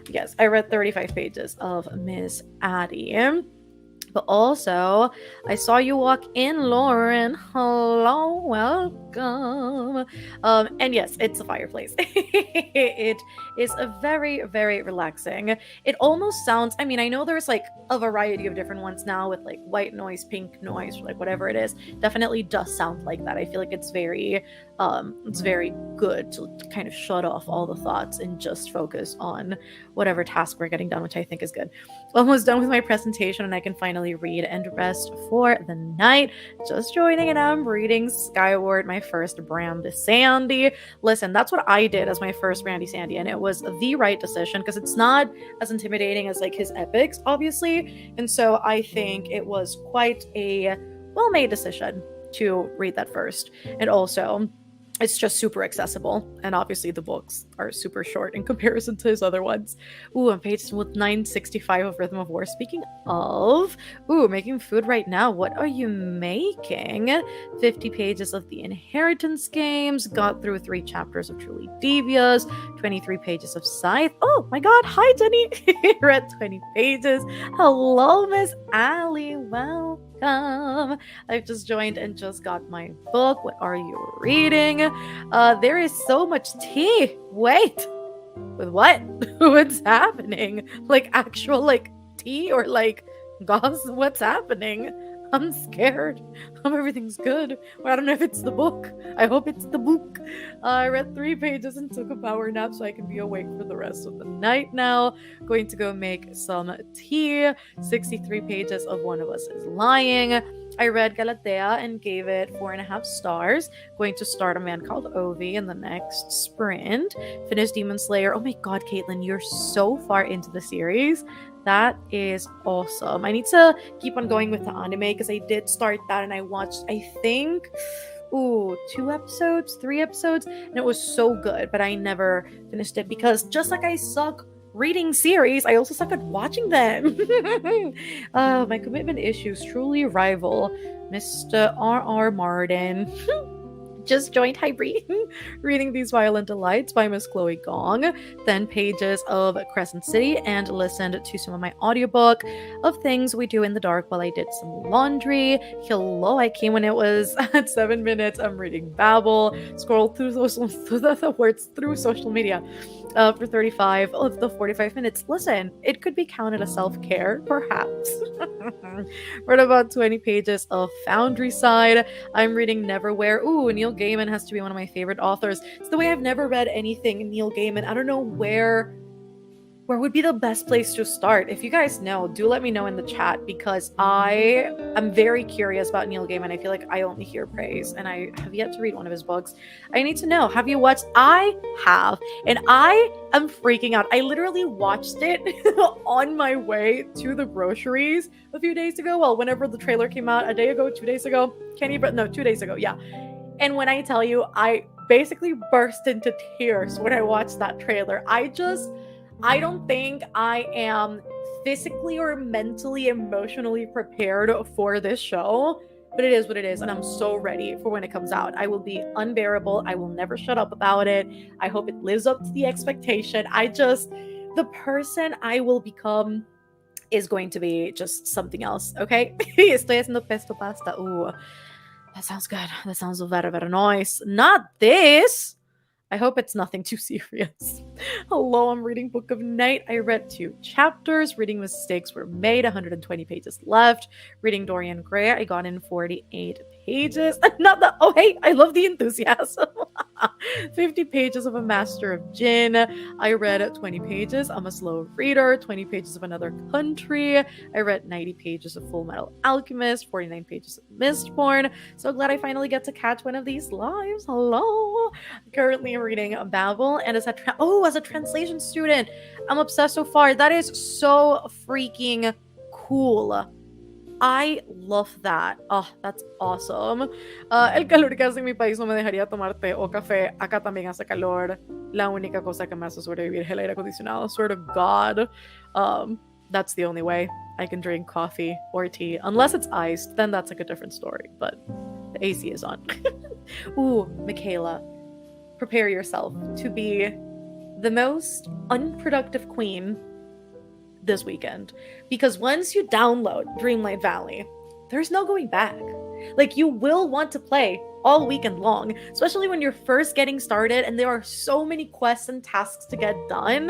Yes, I read 35 pages of Miss Addie. But also, I saw you walk in, Lauren. Hello, welcome. And yes, it's a fireplace. It is a very, very relaxing. It almost sounds, I mean, I know there's like a variety of different ones now with like white noise, pink noise, or like whatever it is. Definitely does sound like that. I feel like it's very good to kind of shut off all the thoughts and just focus on whatever task we're getting done, which I think is good. Almost done with my presentation and I can finally read and rest for the night. Just joining and I'm reading Skyward, my first Brandy Sandy. Listen, that's what I did as my first Brandy Sandy, and it was the right decision because it's not as intimidating as like his epics, obviously. And so I think it was quite a well-made decision to read that first. And also, it's just super accessible, and obviously the books are super short in comparison to his other ones. Ooh, I'm paged with 965 of Rhythm of War. Speaking of, making food right now. What are you making? 50 pages of the Inheritance Games. Got through 3 chapters of Truly Devious. 23 pages of Scythe. Oh my god, hi Jenny! Read 20 pages. Hello, Miss Allie. Welcome. I've just joined and just got my book. What are you reading? There is so much tea. Wait, with what? What's happening? Like actual like tea or like gossip? What's happening? I'm scared. Everything's good. Well, I don't know if it's the book. I hope it's the book. I read 3 pages and took a power nap so I can be awake for the rest of the night now. Going to go make some tea. 63 pages of One of Us is Lying. I read Galatea and gave it 4.5 stars. Going to start A Man Called Ovi in the next sprint. Finished Demon Slayer. Oh my god, Caitlin, you're so far into the series. That is awesome. I need to keep on going with the anime because I did start that and I watched, I think, 2 episodes, 3 episodes, and it was so good, but I never finished it because just like I suck reading series, I also suck at watching them. My commitment issues truly rival Mr. R.R. Martin. Just joined Hybrid, reading These Violent Delights by Miss Chloe Gong, 10 pages of Crescent City, and listened to some of my audiobook of Things We Do in the Dark while I did some laundry. Hello, I came when it was at 7 minutes. I'm reading Babel, scroll through through social media for 35 of the 45 minutes. Listen, it could be counted as self-care, perhaps. Read about 20 pages of Foundry Side. I'm reading Neverwhere. Ooh, Neil Gaiman has to be one of my favorite authors. It's the way I've never read anything Neil Gaiman. I don't know where would be the best place to start. If you guys know, do let me know in the chat because I am very curious about Neil Gaiman. I feel like I only hear praise and I have yet to read one of his books. I need to know, have you watched? I have, and I am freaking out. I literally watched it on my way to the groceries a few days ago. Well, whenever the trailer came out, a day ago, 2 days ago, 2 days ago, yeah. And when I tell you, I basically burst into tears when I watched that trailer. I don't think I am physically or mentally, emotionally prepared for this show, but it is what it is, and I'm so ready for when it comes out. I will be unbearable. I will never shut up about it. I hope it lives up to the expectation. The person I will become is going to be just something else, okay? Estoy haciendo pesto pasta. Ooh, that sounds good. That sounds very, very nice. Not this. I hope it's nothing too serious. Hello, I'm reading Book of Night. I read 2 chapters. Reading Mistakes Were Made, 120 pages left. Reading Dorian Gray, I got in 48 pages. Not the, oh, hey, I love the enthusiasm. 50 pages of A Master of Gin. I read 20 pages. I'm a slow reader. 20 pages of Another Country. I read 90 pages of Full Metal Alchemist. 49 pages of Mistborn. So glad I finally get to catch one of these lives. Hello. Currently reading Babel, and as a translation student, I'm obsessed so far. That is so freaking cool. I love that. Oh, that's awesome. El calor que hace en mi país no me dejaría tomar té o café. Acá también hace calor. La única cosa que me hace sobrevivir es el aire acondicionado. Swear to God. That's the only way I can drink coffee or tea. Unless it's iced, then that's like a different story. But the AC is on. Ooh, Michaela, prepare yourself to be the most unproductive queen this weekend, because once you download Dreamlight Valley, there's no going back. Like, you will want to play all weekend long, especially when you're first getting started and there are so many quests and tasks to get done.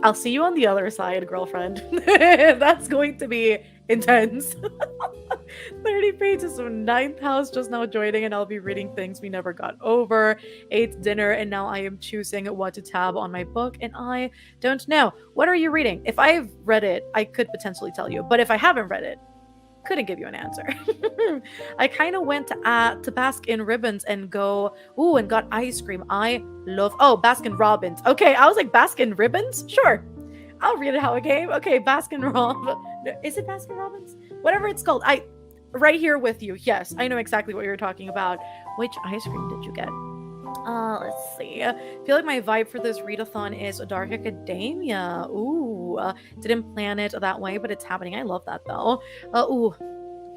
I'll see you on the other side, girlfriend. That's going to be intense. 30 pages of Ninth House just now joining, and I'll be reading things we never got over. 8th dinner, and now I am choosing what to tab on my book, and I don't know. What are you reading? If I've read it, I could potentially tell you, but if I haven't read it, couldn't give you an answer. I kind of went to Baskin Ribbons and and got ice cream. I love, Baskin Robbins. Okay, I was like, Baskin Ribbons? Sure. I'll read it how it came. Okay, Baskin Robbins. Is it Baskin Robbins? Whatever it's called. Right here with you. Yes, I know exactly what you're talking about. Which ice cream did you get? Let's see. I feel like my vibe for this readathon is Dark Academia. Ooh, didn't plan it that way, but it's happening. I love that though.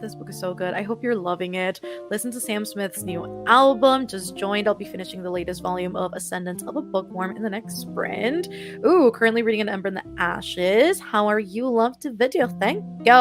This book is so good. I hope you're loving it. Listen to Sam Smith's new album. Just joined. I'll be finishing the latest volume of Ascendance of a Bookworm in the next sprint. Ooh, currently reading An Ember in the Ashes. How are you? Love to video. Thank you.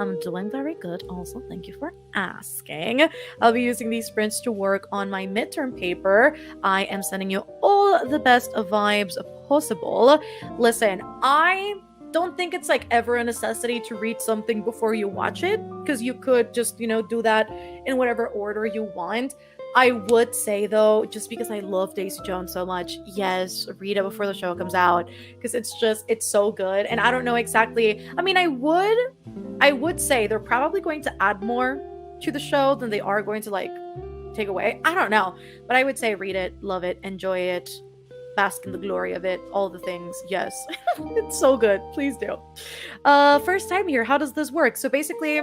I'm doing very good. Also, thank you for asking. I'll be using these sprints to work on my midterm paper. I am sending you all the best vibes possible. Listen, I don't think it's like ever a necessity to read something before you watch it, because you could just, do that in whatever order you want. I would say though, just because I love Daisy Jones so much, yes, read it before the show comes out, because it's so good. And I don't know exactly, I mean, I would say they're probably going to add more to the show than they are going to like take away. I don't know, but I would say read it, love it, enjoy it, bask in the glory of it, all the things. Yes. It's so good. Please do. First time here. How does this work? So basically,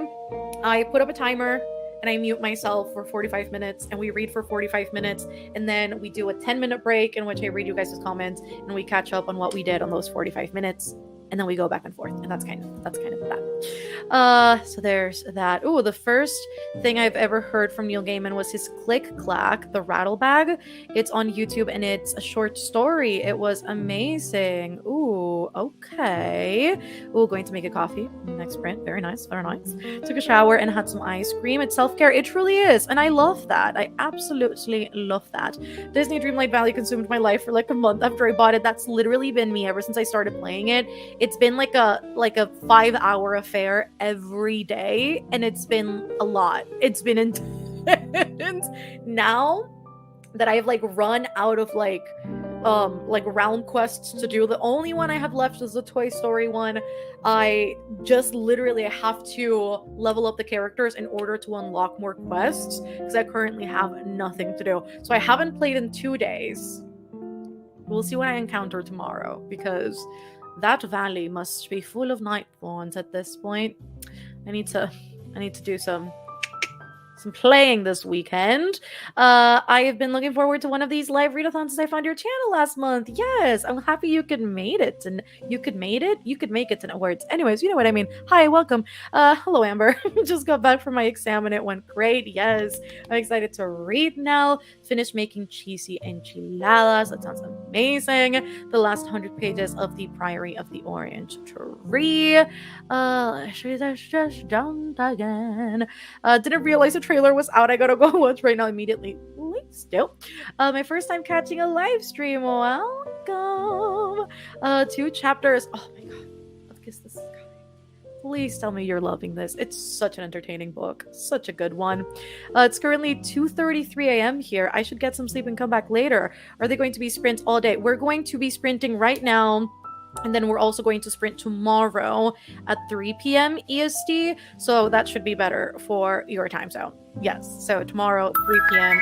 I put up a timer and I mute myself for 45 minutes and we read for 45 minutes, and then we do a 10-minute break in which I read you guys' comments and we catch up on what we did on those 45 minutes. And then we go back and forth, and that's kind of that. So there's that. Ooh, the first thing I've ever heard from Neil Gaiman was his Click Clack, the Rattle Bag. It's on YouTube, and it's a short story. It was amazing. Ooh, okay. Ooh, going to make a coffee. Next print. Very nice. Very nice. Took a shower and had some ice cream. It's self-care. It truly is, and I love that. I absolutely love that. Disney Dreamlight Valley consumed my life for like a month after I bought it. That's literally been me ever since I started playing it. It's been like a 5-hour affair every day, and it's been a lot. It's been intense. Now that I've like run out of like round quests to do, the only one I have left is the Toy Story one. I just literally have to level up the characters in order to unlock more quests, because I currently have nothing to do. So I haven't played in 2 days. We'll see what I encounter tomorrow, because that valley must be full of night thorns at this point. I need to do some playing this weekend. I have been looking forward to one of these live readathons since I found your channel last month. Yes, I'm happy you could make it, and you could make it in words. Anyways, you know what I mean. Hi, welcome. Hello, Amber. Just got back from my exam and it went great. Yes, I'm excited to read now. Finished making cheesy enchiladas. That sounds amazing. The last 100 pages of The Priory of the Orange Tree. She's just jumped again. Didn't realize the trailer was out. I gotta go watch right now immediately. Please do. My first time catching a live stream. Welcome. 2 chapters. Oh my god. Let's kiss the sky. Please tell me you're loving this. It's such an entertaining book. Such a good one. It's currently 2:33 a.m. here. I should get some sleep and come back later. Are they going to be sprints all day? We're going to be sprinting right now. And then we're also going to sprint tomorrow at 3 p.m. EST. So that should be better for your time zone. Yes. So tomorrow, 3 p.m.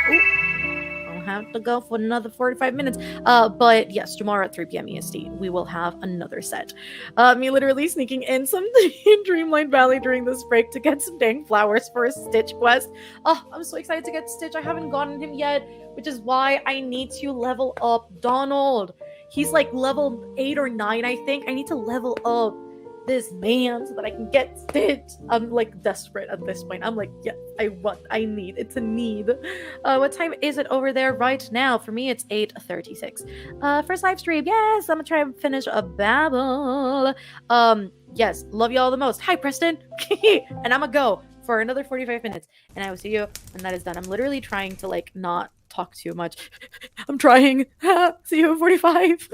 I'll have to go for another 45 minutes. But yes, tomorrow at 3 p.m. EST, we will have another set. Me literally sneaking in some Dreamline Valley during this break to get some dang flowers for a Stitch quest. Oh, I'm so excited to get Stitch. I haven't gotten him yet, which is why I need to level up Donald. He's like level 8 or 9, I think. I need to level up this man so that I can get Stitch. I'm like desperate at this point. I'm like, yes, I need. It's a need. What time is it over there right now? For me, it's 8:36. First live stream. Yes, I'm gonna try and finish a babble. Yes, love y'all the most. Hi, Preston. And I'm gonna go for another 45 minutes. And I will see you when that is done. I'm literally trying to like not talk too much. I'm trying. See you in 45.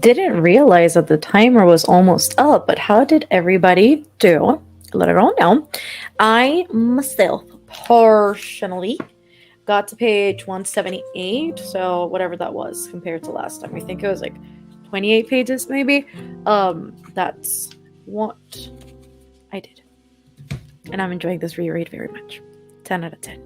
Didn't realize that the timer was almost up, but how did everybody do? Let it all know. I myself personally got to page 178, so whatever that was compared to last time. I think it was like 28 pages maybe. That's what I did. And I'm enjoying this reread very much. 10 out of 10.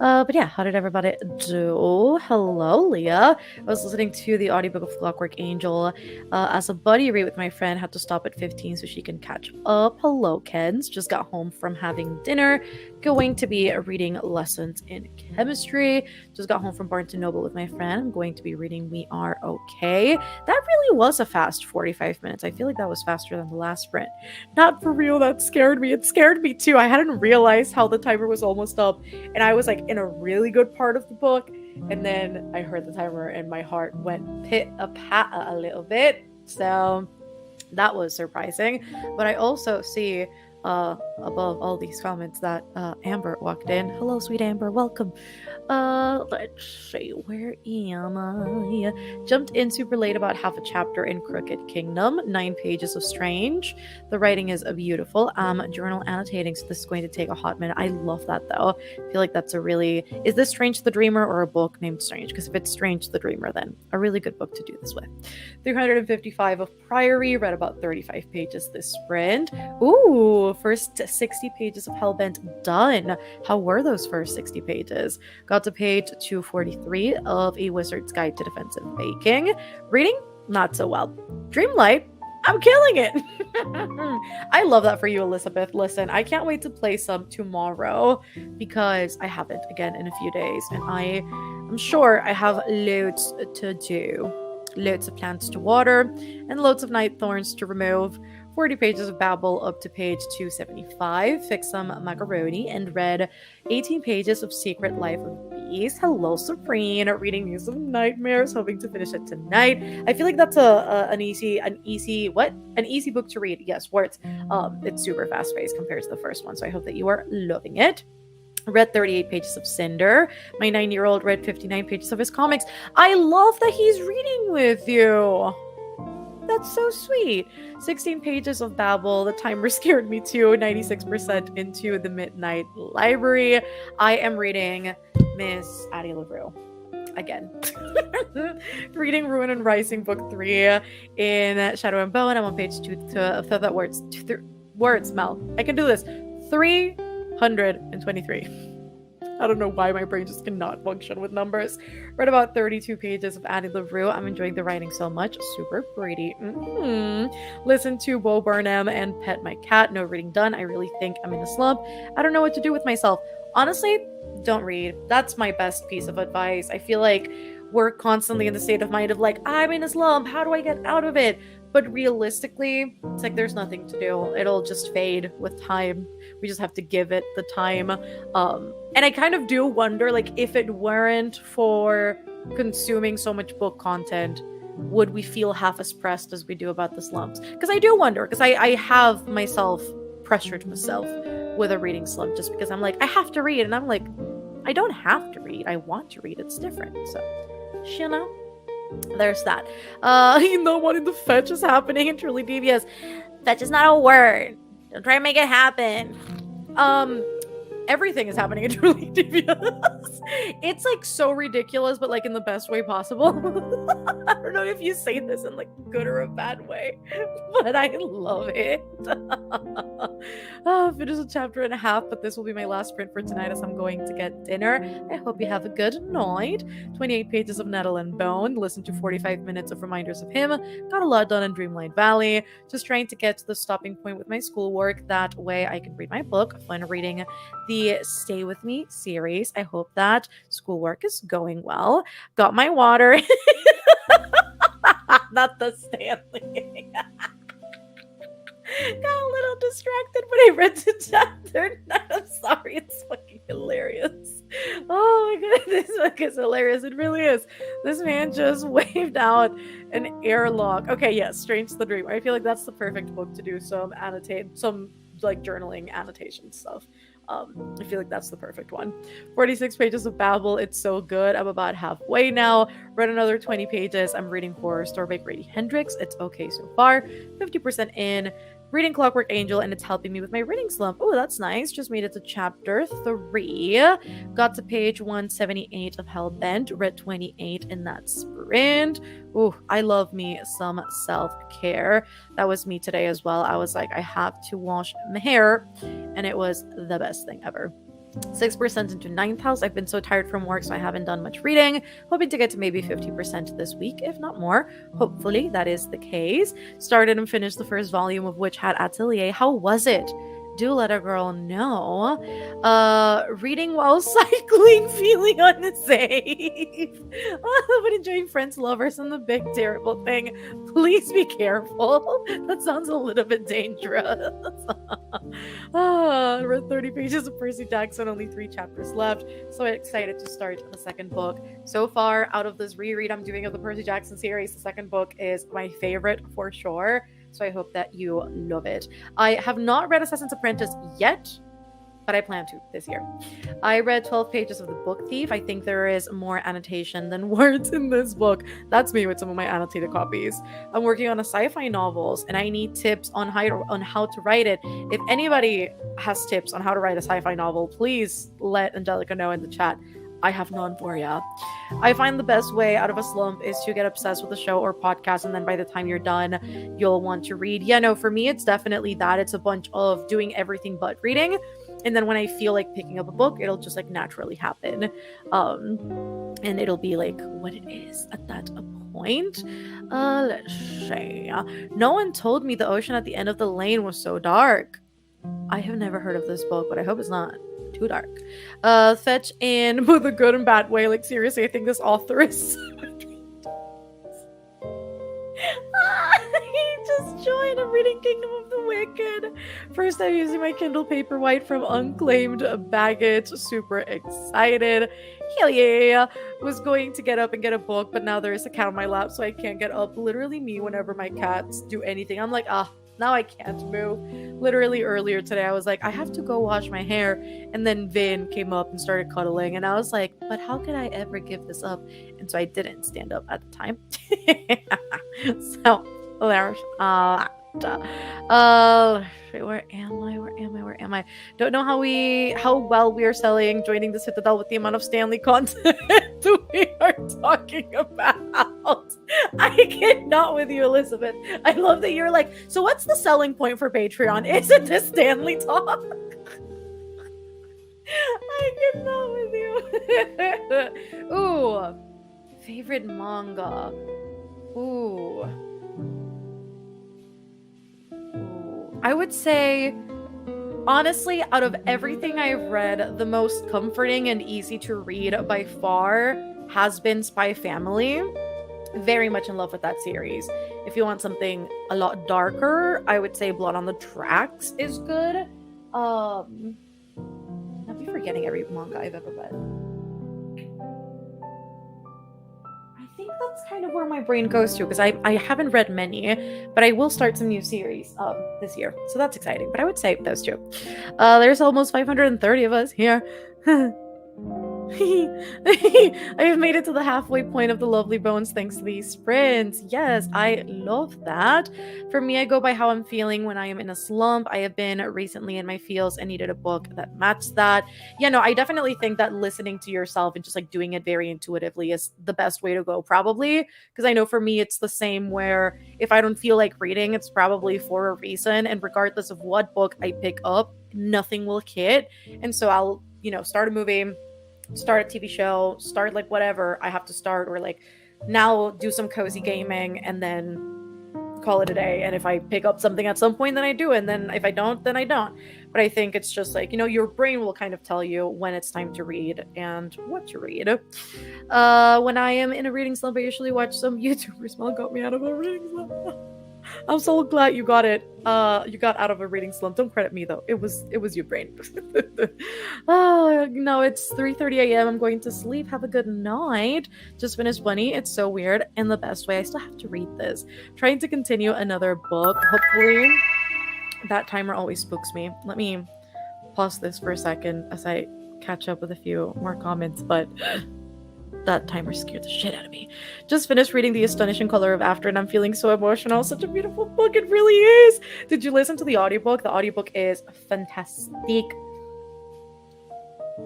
But yeah, how did everybody do? Hello, Leah. I was listening to the audiobook of Clockwork Angel as a buddy read with my friend. Had to stop at 15 so she can catch up. Hello, Kens. Just got home from having dinner. Going to be reading lessons in chemistry. Just got home from Barnes & Noble with my friend. I'm going to be reading We Are Okay. That really was a fast 45 minutes. I feel like that was faster than the last sprint. Not for real, that scared me. It scared me too. I hadn't realized how the timer was almost up, and I was like in a really good part of the book, and then I heard the timer and my heart went pit-a-pat a little bit. So that was surprising. But I also see above all these comments that Amber walked in. Hello, sweet Amber, welcome. Let's see, where am I? Jumped in super late about half a chapter in Crooked Kingdom, 9 pages of Strange. The writing is beautiful. Journal annotating, so this is going to take a hot minute. I love that though. I feel like that's a really, is this Strange the Dreamer or a book named Strange? Because if it's Strange the Dreamer, then a really good book to do this with. 355 of Priory, read about 35 pages this sprint. Ooh, first 60 pages of Hellbent done. How were those first 60 pages? Got to page 243 of A Wizard's Guide to Defensive Baking. Reading, not so well. Dreamlight, I'm killing it. I love that for you, Elizabeth. Listen, I can't wait to play some tomorrow because I haven't again in a few days, and I'm sure I have loads to do. Loads of plants to water and loads of night thorns to remove. 40 pages of Babel up to page 275. Fixed some macaroni and read 18 pages of Secret Life of Bees. Hello, Supreme. Reading News of Nightmares. Hoping to finish it tonight. I feel like that's an easy book to read. Yes, words. It's super fast paced compared to the first one, so I hope that you are loving it. Read 38 pages of Cinder. My 9-year-old read 59 pages of his comics. I love that he's reading with you. That's so sweet. 16 pages of Babel. The timer scared me too. 96% into the Midnight Library. I am reading Miss Addie LaRue again. Reading Ruin and Rising book 3 in Shadow and Bone. I'm on page 2 to words, Mel. I can do this. 323. I don't know why my brain just cannot function with numbers. Read about 32 pages of Addie LaRue. I'm enjoying the writing so much. Super pretty. Listen to Bo Burnham and Pet My Cat. No reading done. I really think I'm in a slump. I don't know what to do with myself. Honestly, don't read. That's my best piece of advice. I feel like we're constantly in the state of mind of like, I'm in a slump. How do I get out of it? But realistically, it's like there's nothing to do. It'll just fade with time. We just have to give it the time. And I kind of do wonder, like, if it weren't for consuming so much book content, would we feel half as pressed as we do about the slumps? Because I do wonder, because I have pressured myself with a reading slump just because I'm like, I have to read. And I'm like, I don't have to read. I want to read. It's different. So, you know? There's that. You know what in the fetch is happening in Truly Devious? Fetch is not a word. Don't try to make it happen. Everything is happening in Truly Devious. It's like so ridiculous, but like in the best way possible. I don't know if you say this in like good or a bad way, but I love it. Finished a chapter and a half, but this will be my last print for tonight as I'm going to get dinner. I hope you have a good night. 28 pages of Nettle and Bone. Listen to 45 minutes of reminders of him. Got a lot done in Dreamlight Valley. Just trying to get to the stopping point with my schoolwork. That way I can read my book. Fun reading the Stay With Me series. I hope that schoolwork is going well. Got my water. Not the Stanley. Got a little distracted when I read the chapter. I'm sorry, it's fucking hilarious. Oh my god, this book is hilarious. It really is. This man just waved out an airlock. Okay, yes, Strange the Dream. I feel like that's the perfect book to do some like journaling annotation stuff. I feel like that's the perfect one. 46 pages of babble. It's so good. I'm about halfway now. Read another 20 pages. I'm reading Horror Store by Grady Hendrix. It's okay so far. 50% in. Reading Clockwork Angel, and it's helping me with my reading slump. Oh, that's nice. Just made it to chapter 3. Got to page 178 of Hellbent. Read 28 in that sprint. Ooh, I love me some self-care. That was me today as well. I was like, I have to wash my hair, and it was the best thing ever. 6% into 9th house. I've been so tired from work, so I haven't done much reading. Hoping to get to maybe 50% this week, if not more. Hopefully that is the case. Started and finished the first volume of Witch Hat Atelier. How was it? Do let a girl know. Reading while cycling, feeling unsafe. But enjoying friends, lovers, and the big terrible thing. Please be careful. That sounds a little bit dangerous. I read 30 pages of Percy Jackson, only 3 chapters left. So excited to start the second book. So far, out of this reread I'm doing of the Percy Jackson series, the second book is my favorite for sure. So I hope that you love it. I have not read Assassin's Apprentice yet, but I plan to this year. I read 12 pages of The Book Thief. I think there is more annotation than words in this book. That's me with some of my annotated copies. I'm working on a sci-fi novels, and I need tips on how to write it. If anybody has tips on how to write a sci-fi novel, please let Angelica know in the chat. I have none for ya. I find the best way out of a slump is to get obsessed with a show or podcast, and then by the time you're done, you'll want to read. Yeah, no, for me, it's definitely that. It's a bunch of doing everything but reading. And then when I feel like picking up a book, it'll just like naturally happen. And it'll be like what it is at that point. Let's see. No one told me the ocean at the end of the lane was so dark. I have never heard of this book, but I hope it's not too dark. Fetch in with a good and bad way. Like seriously, I think this author is he just joined. I'm reading Kingdom of the Wicked. First time using my Kindle Paperwhite from Unclaimed Baggage. Super excited. Hell yeah. Was going to get up and get a book, but now there's a cat on my lap, so I can't get up. Literally me whenever my cats do anything. I'm like, now I can't move. Literally earlier today, I was like, I have to go wash my hair. And then Vin came up and started cuddling. And I was like, but how could I ever give this up? And so I didn't stand up at the time. So there's where am I? Don't know how well we are selling joining the Citadel with the amount of Stanley content we are talking about. I cannot with you, Elizabeth. I love that you're like, so what's the selling point for Patreon? Is it the Stanley talk? I cannot with you. Ooh, favorite manga. Ooh. I would say, honestly, out of everything I've read, the most comforting and easy to read by far has been Spy Family. Very much in love with that series. If you want something a lot darker, I would say Blood on the Tracks is good. I'll be forgetting every manga I've ever read. I think that's kind of where my brain goes to, because I haven't read many, but I will start some new series this year, so that's exciting. But I would say those two. There's almost 530 of us here. I have made it to the halfway point of the Lovely Bones thanks to these sprints. Yes, I love that. For me, I go by how I'm feeling when I am in a slump. I have been recently in my feels and needed a book that matched that. Yeah, no, I definitely think that listening to yourself and just like doing it very intuitively is the best way to go, probably. Because I know for me, it's the same where if I don't feel like reading, it's probably for a reason. And regardless of what book I pick up, nothing will hit. And so I'll, start a movie, start a TV show, start like whatever I have to start, or like now do some cozy gaming and then call it a day. And if I pick up something at some point, then I do. And then if I don't, then I don't. But I think it's just like, your brain will kind of tell you when it's time to read and what to read. When I am in a reading slump, I usually watch some YouTubers. Mel got me out of a reading slump. I'm so glad you got it. You got out of a reading slump. Don't credit me though. It was your brain. No, it's 3:30 a.m. I'm going to sleep. Have a good night. Just finished Bunny. It's so weird in the best way. I still have to read this. Trying to continue another book. Hopefully, that timer always spooks me. Let me pause this for a second as I catch up with a few more comments, but that timer scared the shit out of me. Just finished reading The Astonishing Color of After, and I'm feeling so emotional. Such a beautiful book, it really is. Did you listen to the audiobook? The audiobook is fantastic.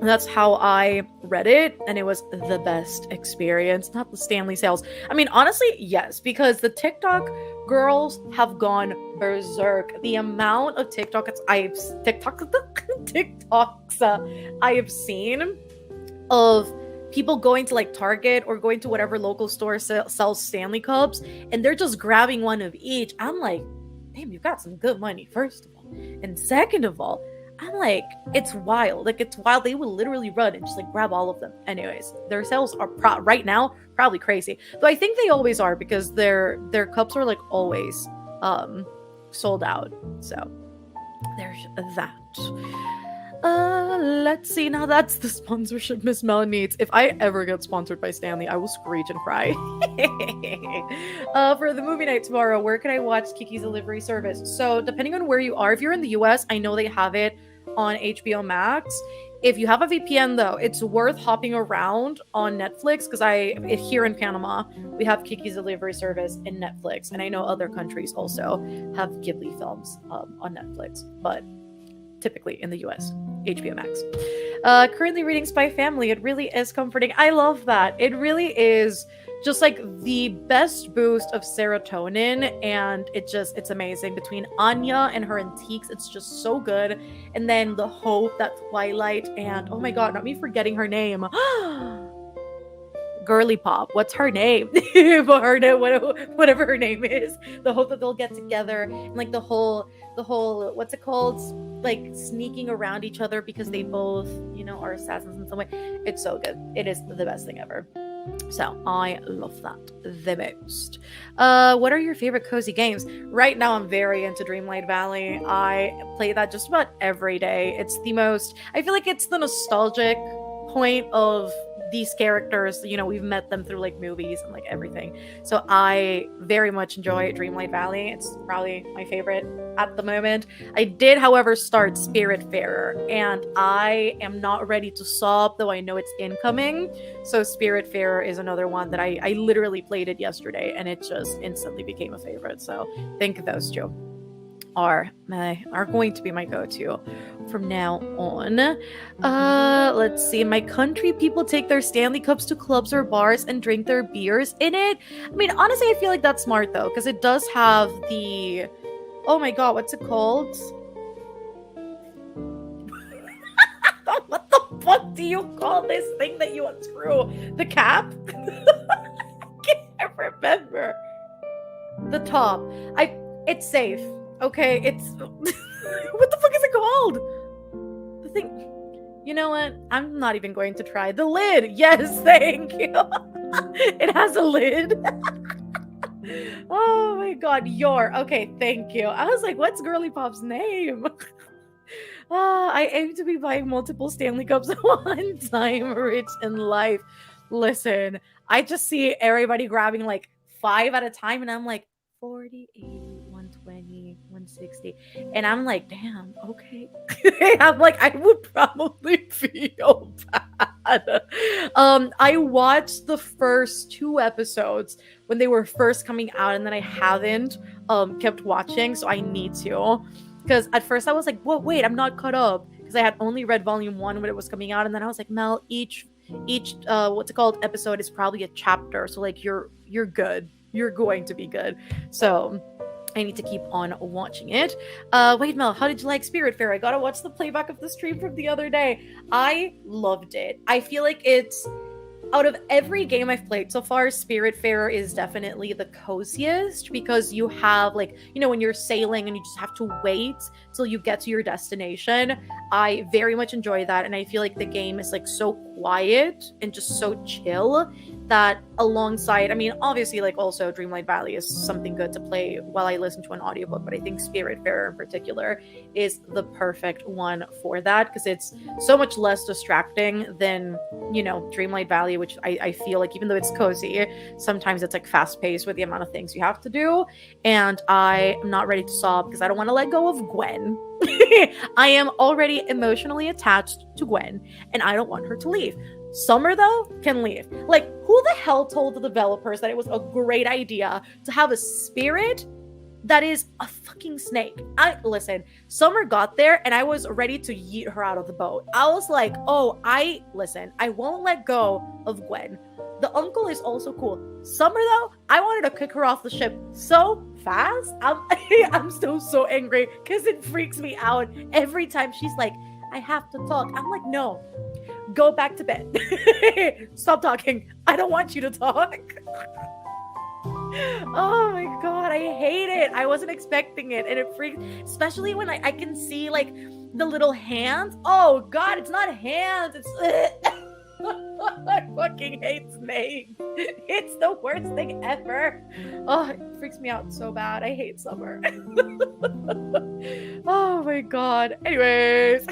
That's how I read it, and it was the best experience. Not the Stanley sales. I mean, honestly, yes, because the TikTok girls have gone berserk. The amount of TikToks I have seen of people going to like Target or going to whatever local store sells Stanley Cups, and they're just grabbing one of each. I'm like, damn, you've got some good money, first of all. And second of all, I'm like, it's wild. Like, it's wild. They will literally run and just like grab all of them. Anyways, their sales are right now probably crazy. Though I think they always are, because their cups are like always sold out. So there's that. Let's see. Now that's the sponsorship Miss Mel needs. If I ever get sponsored by Stanley, I will screech and cry. For the movie night tomorrow, where can I watch Kiki's Delivery Service? So depending on where you are, if you're in the US, I know they have it on HBO Max. If you have a VPN though, it's worth hopping around on Netflix, because here in Panama, we have Kiki's Delivery Service in Netflix, and I know other countries also have Ghibli films on Netflix, but typically in the US, HBO Max. Currently reading Spy Family. It really is comforting. I love that. It really is just like the best boost of serotonin, and it's amazing. Between Anya and her antiques, it's just so good. And then the hope that Twilight and, oh my god, not me forgetting her name. Girly Pop. What's her name? Whatever her name is. The hope that they'll get together, and like the whole what's it called? Like sneaking around each other because they both, are assassins in some way. It's so good. It is the best thing ever. So I love that the most. What are your favorite cozy games? Right now I'm very into Dreamlight Valley. I play that just about every day. I feel like it's the nostalgic point of these characters. We've met them through like movies and like everything. So I very much enjoy Dreamlight Valley. It's probably my favorite at the moment. I did, however, start Spiritfarer, and I am not ready to sob, though I know it's incoming. So Spiritfarer is another one that I literally played it yesterday, and it just instantly became a favorite. So I think those two are going to be my go-to from now on. Let's see. In my country, people take their Stanley Cups to clubs or bars and drink their beers in it. I mean, honestly, I feel like that's smart though, because it does have the, oh my god, what's it called? What the fuck do you call this thing that you unscrew? The cap? I can't remember. The top. It's safe. Okay, it's what the fuck is it called? The thing. You know what? I'm not even going to try. The lid. Yes, thank you. It has a lid. Oh my god, okay, thank you. I was like, what's Girly Pop's name? I aim to be buying multiple Stanley Cups at one time, rich in life. Listen, I just see everybody grabbing like 5 at a time, and I'm like, 40, 80, 120, 160. And I'm like, damn, okay. I'm like, I would probably feel bad. I watched the first 2 episodes when they were first coming out, and then I haven't kept watching, so I need to. Because at first I was like, whoa, wait, I'm not caught up. Because I had only read volume 1 when it was coming out, and then I was like, Mel, each episode is probably a chapter, so like you're good. You're going to be good. So I need to keep on watching it. Wait, Mel, how did you like Spiritfarer? I gotta watch the playback of the stream from the other day. I loved it. I feel like it's, out of every game I've played so far, Spiritfarer is definitely the coziest, because you have like, when you're sailing and you just have to wait till you get to your destination. I very much enjoy that, and I feel like the game is like so quiet and just so chill that alongside, I mean, obviously like also Dreamlight Valley is something good to play while I listen to an audiobook, but I think Spiritfarer in particular is the perfect one for that, because it's so much less distracting than, Dreamlight Valley, which I feel like, even though it's cozy, sometimes it's like fast-paced with the amount of things you have to do, and I am not ready to sob because I don't want to let go of Gwen. I am already emotionally attached to Gwen, and I don't want her to leave. Summer, though, can leave. Like, who the hell told the developers that it was a great idea to have a spirit that is a fucking snake? I listen, Summer got there and I was ready to yeet her out of the boat. I was like, oh, I won't let go of Gwen. The uncle is also cool. Summer, though, I wanted to kick her off the ship so fast. I'm still so angry because it freaks me out every time she's like, I have to talk. I'm like, no, go back to bed. Stop talking. I don't want you to talk. Oh my god, I hate it. I wasn't expecting it, and it freaks, especially when I can see like the little hands. Oh god, it's not hands, it's I fucking hate snakes. It's the worst thing ever. Oh, it freaks me out so bad. I hate summer. Oh my god. Anyways,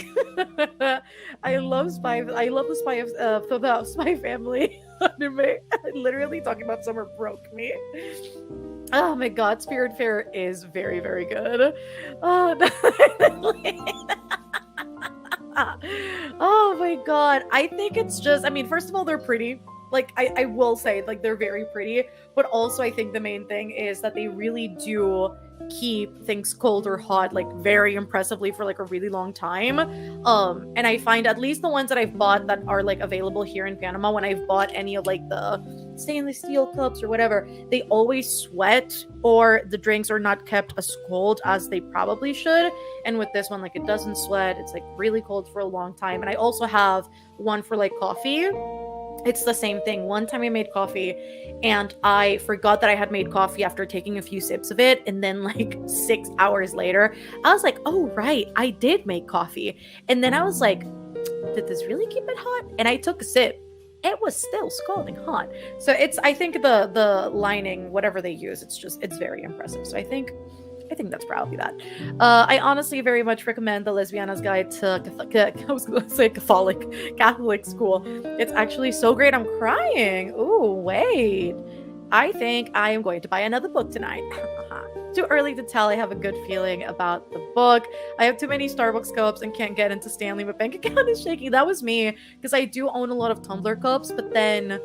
I love Spy. I love the Spy Family anime. Literally talking about summer broke me. Oh my god, Spirit Fair is very, very good. Oh, oh my god. I think it's just, I mean, first of all, they're pretty. Like, I will say, like, they're very pretty. But also, I think the main thing is that they really do keep things cold or hot, like, very impressively for, like, a really long time. And I find at least the ones that I've bought that are, like, available here in Panama, when I've bought any of, like, the stainless steel cups or whatever, they always sweat, or the drinks are not kept as cold as they probably should. And with this one, like, it doesn't sweat. It's like really cold for a long time. And I also have one for like coffee. It's the same thing. One time I made coffee and I forgot that I had made coffee after taking a few sips of it. And then like 6 hours later, I was like, oh, right, I did make coffee. And then I was like, did this really keep it hot? And I took a sip. It was still scalding hot. So it's, I think the lining, whatever they use, it's very impressive. So I think that's probably that. I honestly very much recommend the Lesbiana's Guide to I was going to say Catholic school. It's actually so great. I'm crying. Ooh, wait. I think I am going to buy another book tonight. Too early to tell. I have a good feeling about the book. I have too many Starbucks cups and can't get into Stanley. My bank account is shaking. That was me, because I do own a lot of Tumblr cups, but then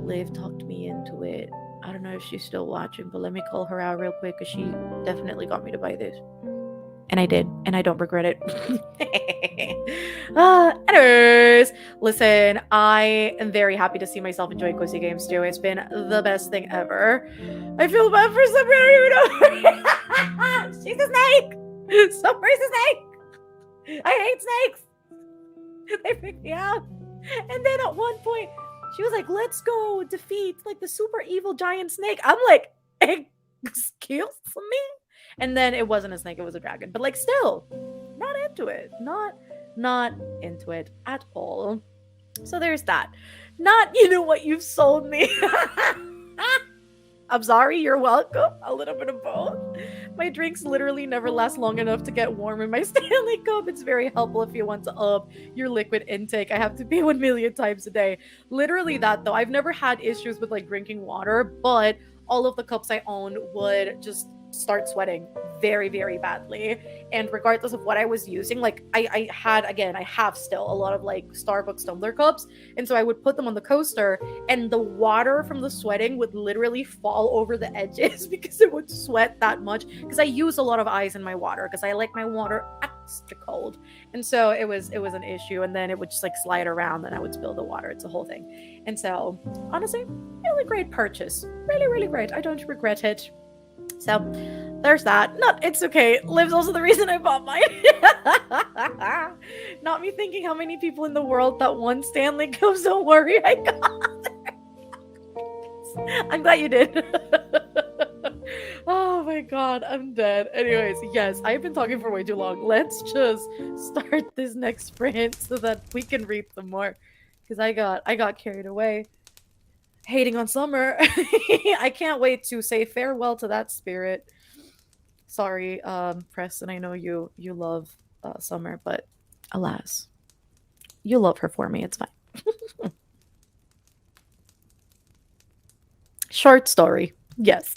Liv talked me into it. I don't know if she's still watching, but let me call her out real quick, because she definitely got me to buy this. And I did, and I don't regret it. Anyways, listen, I am very happy to see myself enjoying cozy games too. It's been the best thing ever. I feel bad for Summer. I don't even know. She's a snake. Summer's a snake. I hate snakes. They freak me out. And then at one point, she was like, let's go defeat like the super evil giant snake. I'm like, excuse me? And then it wasn't a snake, it was a dragon. But like, still, not into it. Not into it at all. So there's that. Not, you know what, you've sold me. I'm sorry, you're welcome. A little bit of both. My drinks literally never last long enough to get warm in my Stanley cup. It's very helpful if you want to up your liquid intake. I have to pee 1 million times a day. Literally that, though. I've never had issues with like drinking water, but all of the cups I own would just start sweating very, very badly. And regardless of what I was using, like I have still a lot of like Starbucks tumbler cups, and so I would put them on the coaster, and the water from the sweating would literally fall over the edges because it would sweat that much, because I use a lot of ice in my water because I like my water extra cold. And so it was an issue, and then it would just like slide around and I would spill the water. It's a whole thing. And so honestly, really great purchase. Really, really great. I don't regret it. So there's that. It's okay. Liv's also the reason I bought mine. Not me thinking how many people in the world that want Stanley Cups. Don't worry, I got it. I'm glad you did. Oh my god, I'm dead. Anyways, yes, I've been talking for way too long. Let's just start this next sprint so that we can read some more, because I got carried away hating on summer. I can't wait to say farewell to that spirit. Sorry, Preston, I know you love summer, but alas, you love her for me. It's fine. Short story. Yes.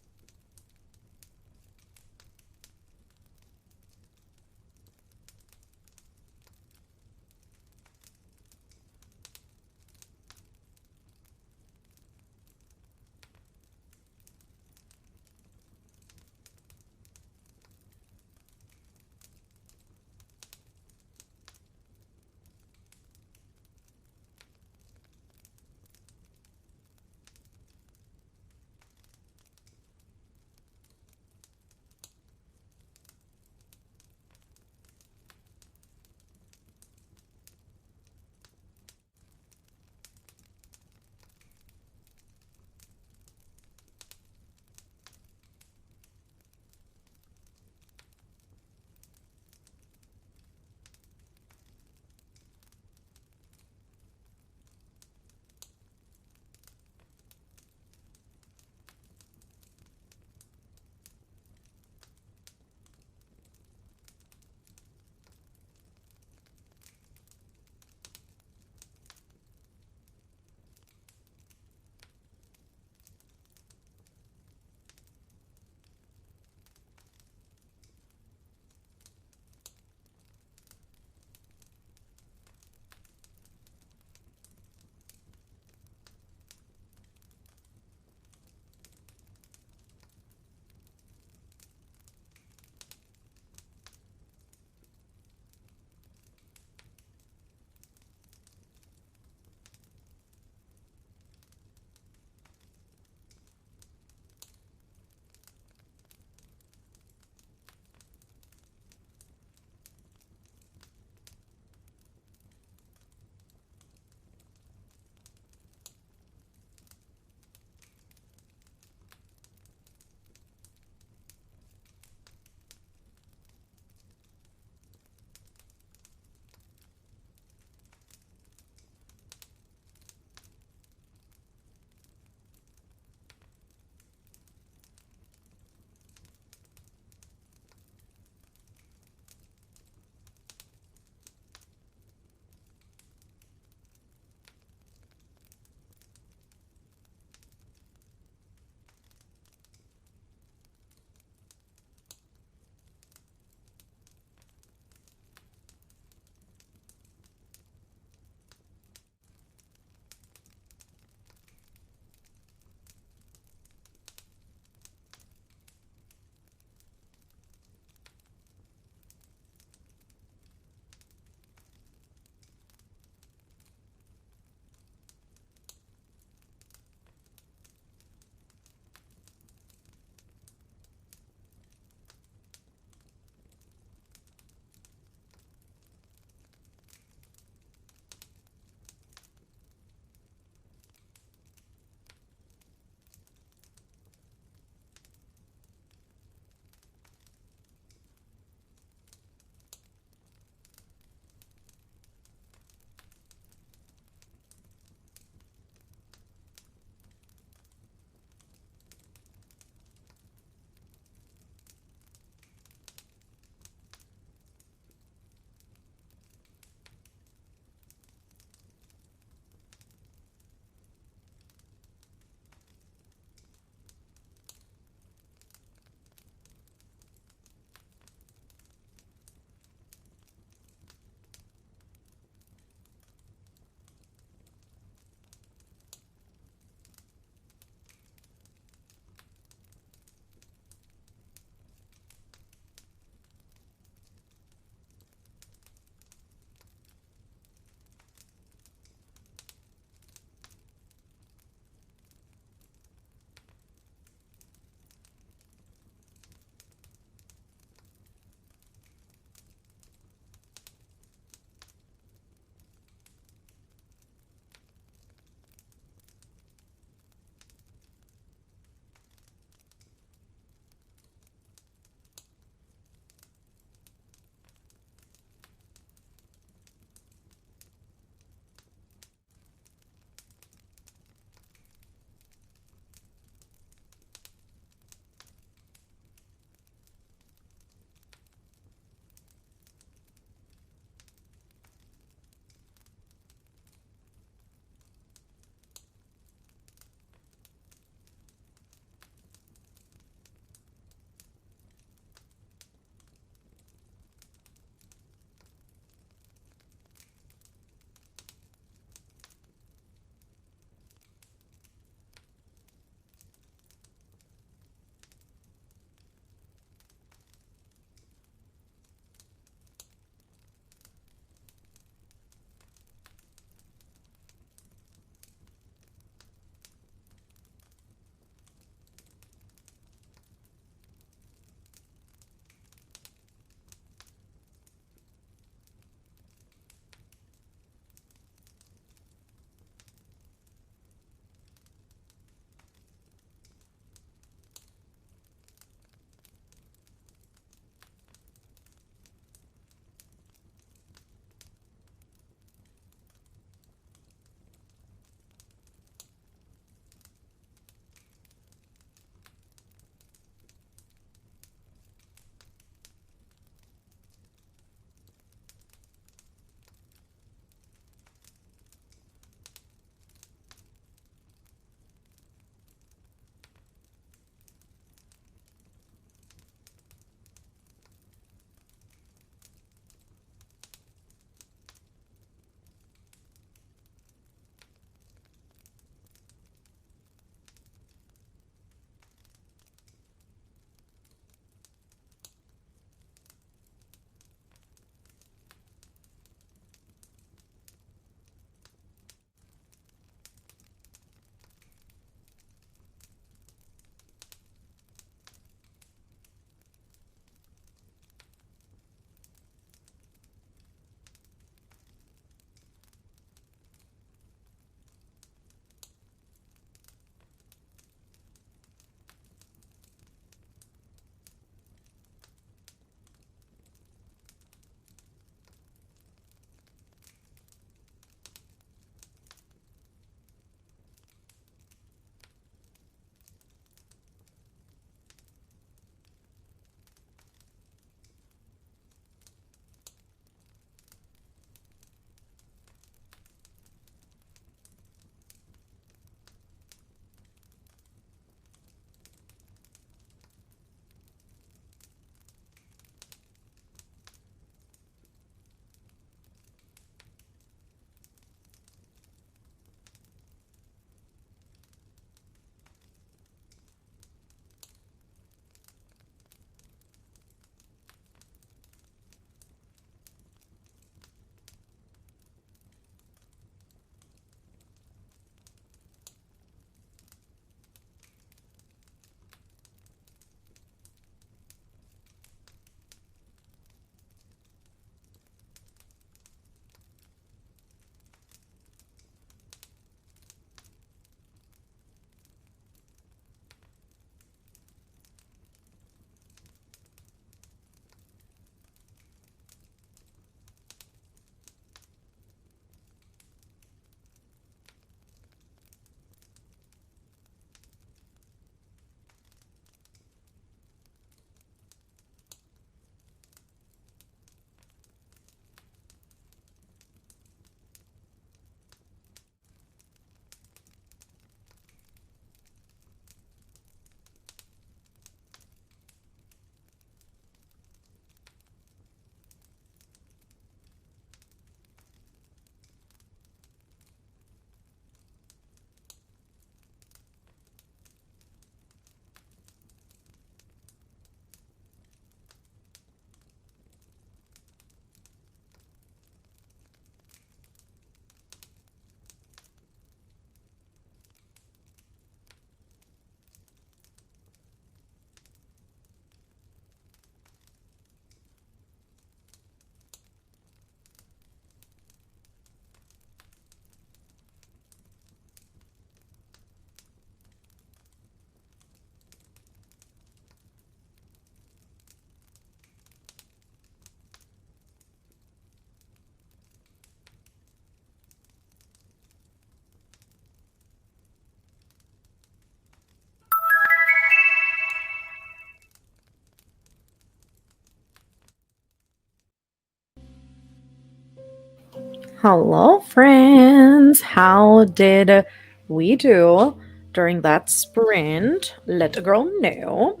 Hello, friends. How did we do during that sprint? Let a girl know.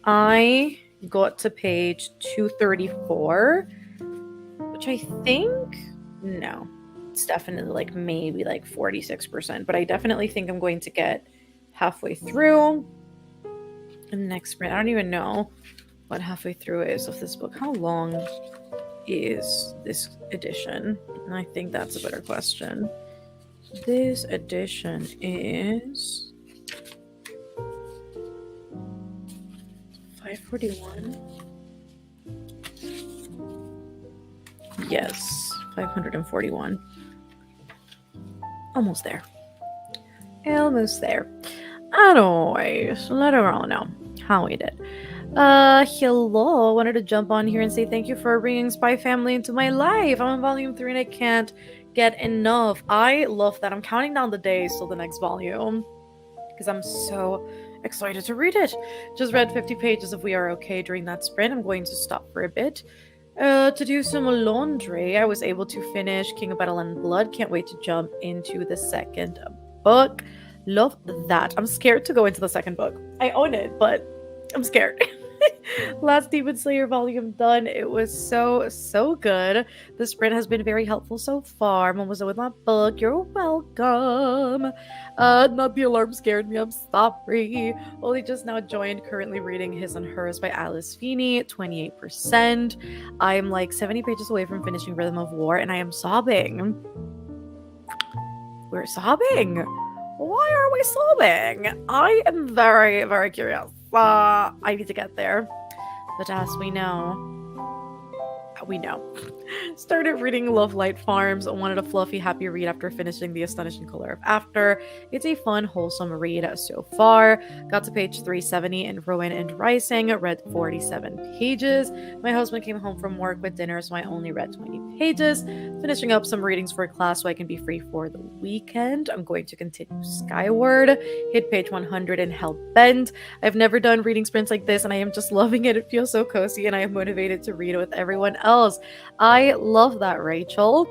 I got to page 234, which I think, no, it's definitely maybe 46%, but I definitely think I'm going to get halfway through the next sprint. I don't even know what halfway through is of this book. How long is this edition? And I think that's a better question. This edition is 541. Yes, 541. Almost there. Almost there. Anyways, let her all know how we did. Hello. I wanted to jump on here and say thank you for bringing Spy Family into my life. I'm on volume 3 and I can't get enough. I love that. I'm counting down the days till the next volume because I'm so excited to read it. Just read 50 pages of We Are Okay during that sprint. I'm going to stop for a bit to do some laundry. I was able to finish King of Battle and Blood. Can't wait to jump into the second book. Love that. I'm scared to go into the second book. I own it, but I'm scared. Last Demon Slayer volume done. It was so good. The sprint has been very helpful so far. I'm almost done with my book. You're welcome. Not the alarm scared me. I'm sorry. Only just now joined. Currently reading His and Hers by Alice Feeney. 28%. I'm 70 pages away from finishing Rhythm of War, and I am sobbing. We're sobbing. Why are we sobbing? I am very, very curious. I need to get there. But as we know, started reading Love Light Farms. Wanted a fluffy, happy read after finishing The Astonishing Color of After. It's a fun, wholesome read so far. Got to page 370 in Ruin and Rising. Read 47 pages. My husband came home from work with dinner, so I only read 20 pages. Finishing up some readings for class so I can be free for the weekend. I'm going to continue skyward. Hit page 100 in Hellbent. I've never done reading sprints like this, and I am just loving it. It feels so cozy, and I am motivated to read it with everyone else. I love that, Rachel.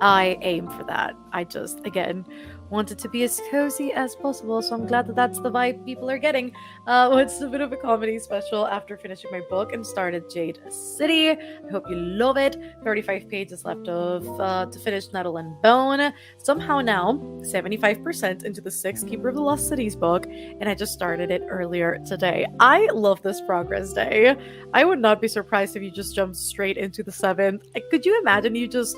I aim for that. I just, again, want it to be as cozy as possible, so I'm glad that that's the vibe people are getting. It's a bit of a comedy special after finishing my book and started Jade City. I hope you love it. 35 pages left of to finish Nettle and Bone. Somehow now, 75% into the 6th Keeper of the Lost Cities book, and I just started it earlier today. I love this progress day. I would not be surprised if you just jumped straight into the 7th. Could you imagine you just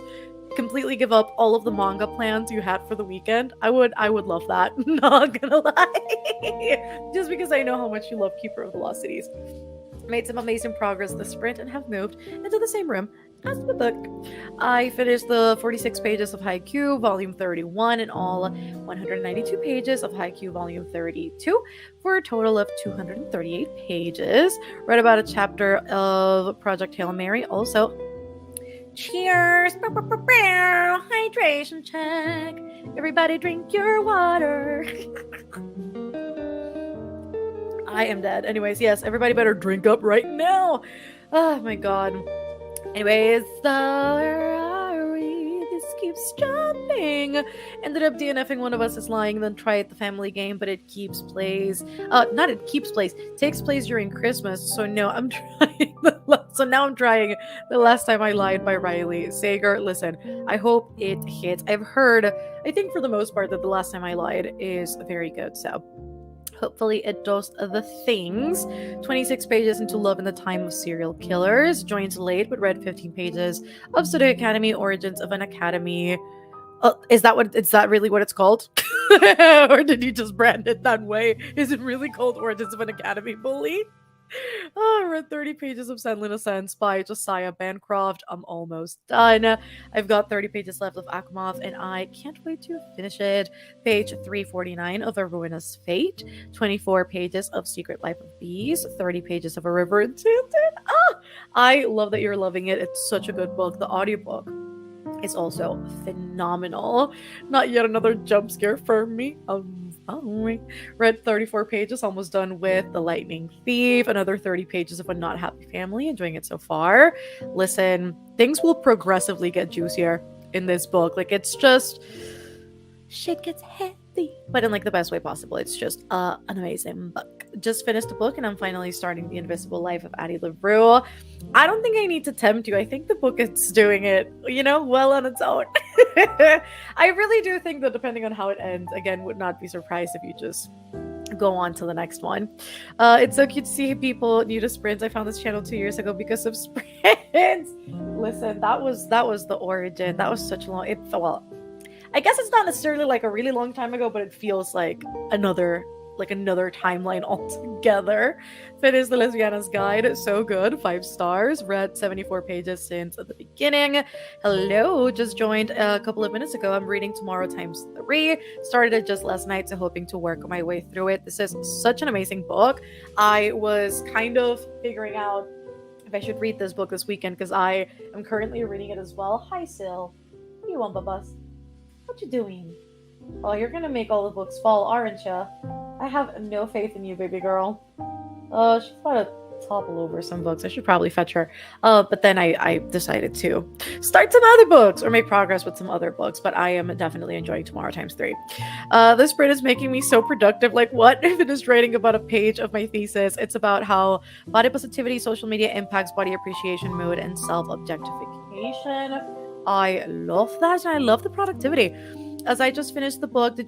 completely give up all of the manga plans you had for the weekend? I would love that. Not gonna lie. Just because I know how much you love Keeper of the Lost Cities. Made some amazing progress this sprint and have moved into the same room as the book. I finished the 46 pages of Haikyuu, volume 31, and all 192 pages of Haikyuu, volume 32, for a total of 238 pages. Read about a chapter of Project Hail Mary also. Cheers! Hydration check. Everybody drink your water. I am dead. Anyways, yes, everybody better drink up right now. Oh my god. Anyways, where are we? This keeps jumping. Ended up DNFing one of us is lying, then try it the family game, but it keeps plays. Takes place during Christmas. So no, I'm trying. So now I'm trying The Last Time I Lied by Riley Sager. Listen, I hope it hits. I've heard, I think for the most part, that The Last Time I Lied is very good. So hopefully it does the things. 26 pages into Love in the Time of Serial Killers. Joined late, but read 15 pages of Studio Academy, Origins of an Academy. Is that really what it's called? Or did you just brand it that way? Is it really called Origins of an Academy Bully? I read 30 pages of Senlin Ascents by Josiah Bancroft. I'm almost done. I've got 30 pages left of Akumoth, and I can't wait to finish it. Page 349 of A Ruinous Fate, 24 pages of Secret Life of Bees, 30 pages of A River Enchanted. I love that you're loving it. It's such a good book. The audiobook is also phenomenal. Not yet another jump scare for me. Read 34 pages, almost done with The Lightning Thief. Another 30 pages of A Not Happy Family. Enjoying it so far. Listen, things will progressively get juicier in this book. Like, it's just shit gets heavy, but in like the best way possible. It's just an amazing book. Just finished the book and I'm finally starting The Invisible Life of Addie LaRue. I don't think I need to tempt you. I think the book is doing it, well on its own. I really do think that depending on how it ends, again, would not be surprised if you just go on to the next one. It's so cute to see people new to sprints. I found this channel 2 years ago because of sprints. Listen, that was the origin. That was such a long. Well, I guess it's not necessarily like a really long time ago, but it feels like another timeline altogether. Finished The Lesbiana's Guide. So good. 5 stars. Read 74 pages since the beginning. Hello. Just joined a couple of minutes ago. I'm reading Tomorrow Times 3. Started it just last night, so hoping to work my way through it. This is such an amazing book. I was kind of figuring out if I should read this book this weekend because I am currently reading it as well. Hi, Sil. What do you want, Babas? What you doing? Oh, you're gonna make all the books fall, aren't ya? I have no faith in you, baby girl. She's about to topple over some books. I should probably fetch her. But then I decided to start some other books or make progress with some other books. But I am definitely enjoying Tomorrow Times 3. This sprint is making me so productive. Like, what? I finished writing about a page of my thesis. It's about how body positivity, social media impacts body appreciation, mood, and self-objectification. I love that, and I love the productivity. As I just finished the book,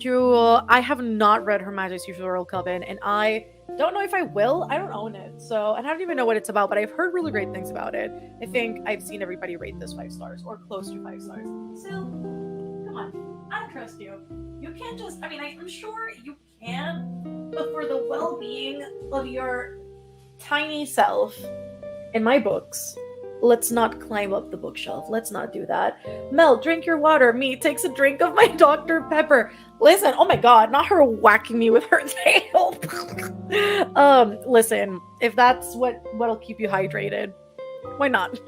I have not read Her Majesty's Royal Coven, and I don't know if I will. I don't own it, so I don't even know what it's about, but I've heard really great things about it. I think I've seen everybody rate this 5 stars, or close to 5 stars. Sil, come on. I don't trust you. You can't just, I'm sure you can, but for the well-being of your tiny self, in my books, let's not climb up the bookshelf. Let's not do that. Mel, drink your water. Me takes a drink of my Dr. Pepper. Listen, oh my god, not her whacking me with her tail. Listen, if that's what'll keep you hydrated, why not?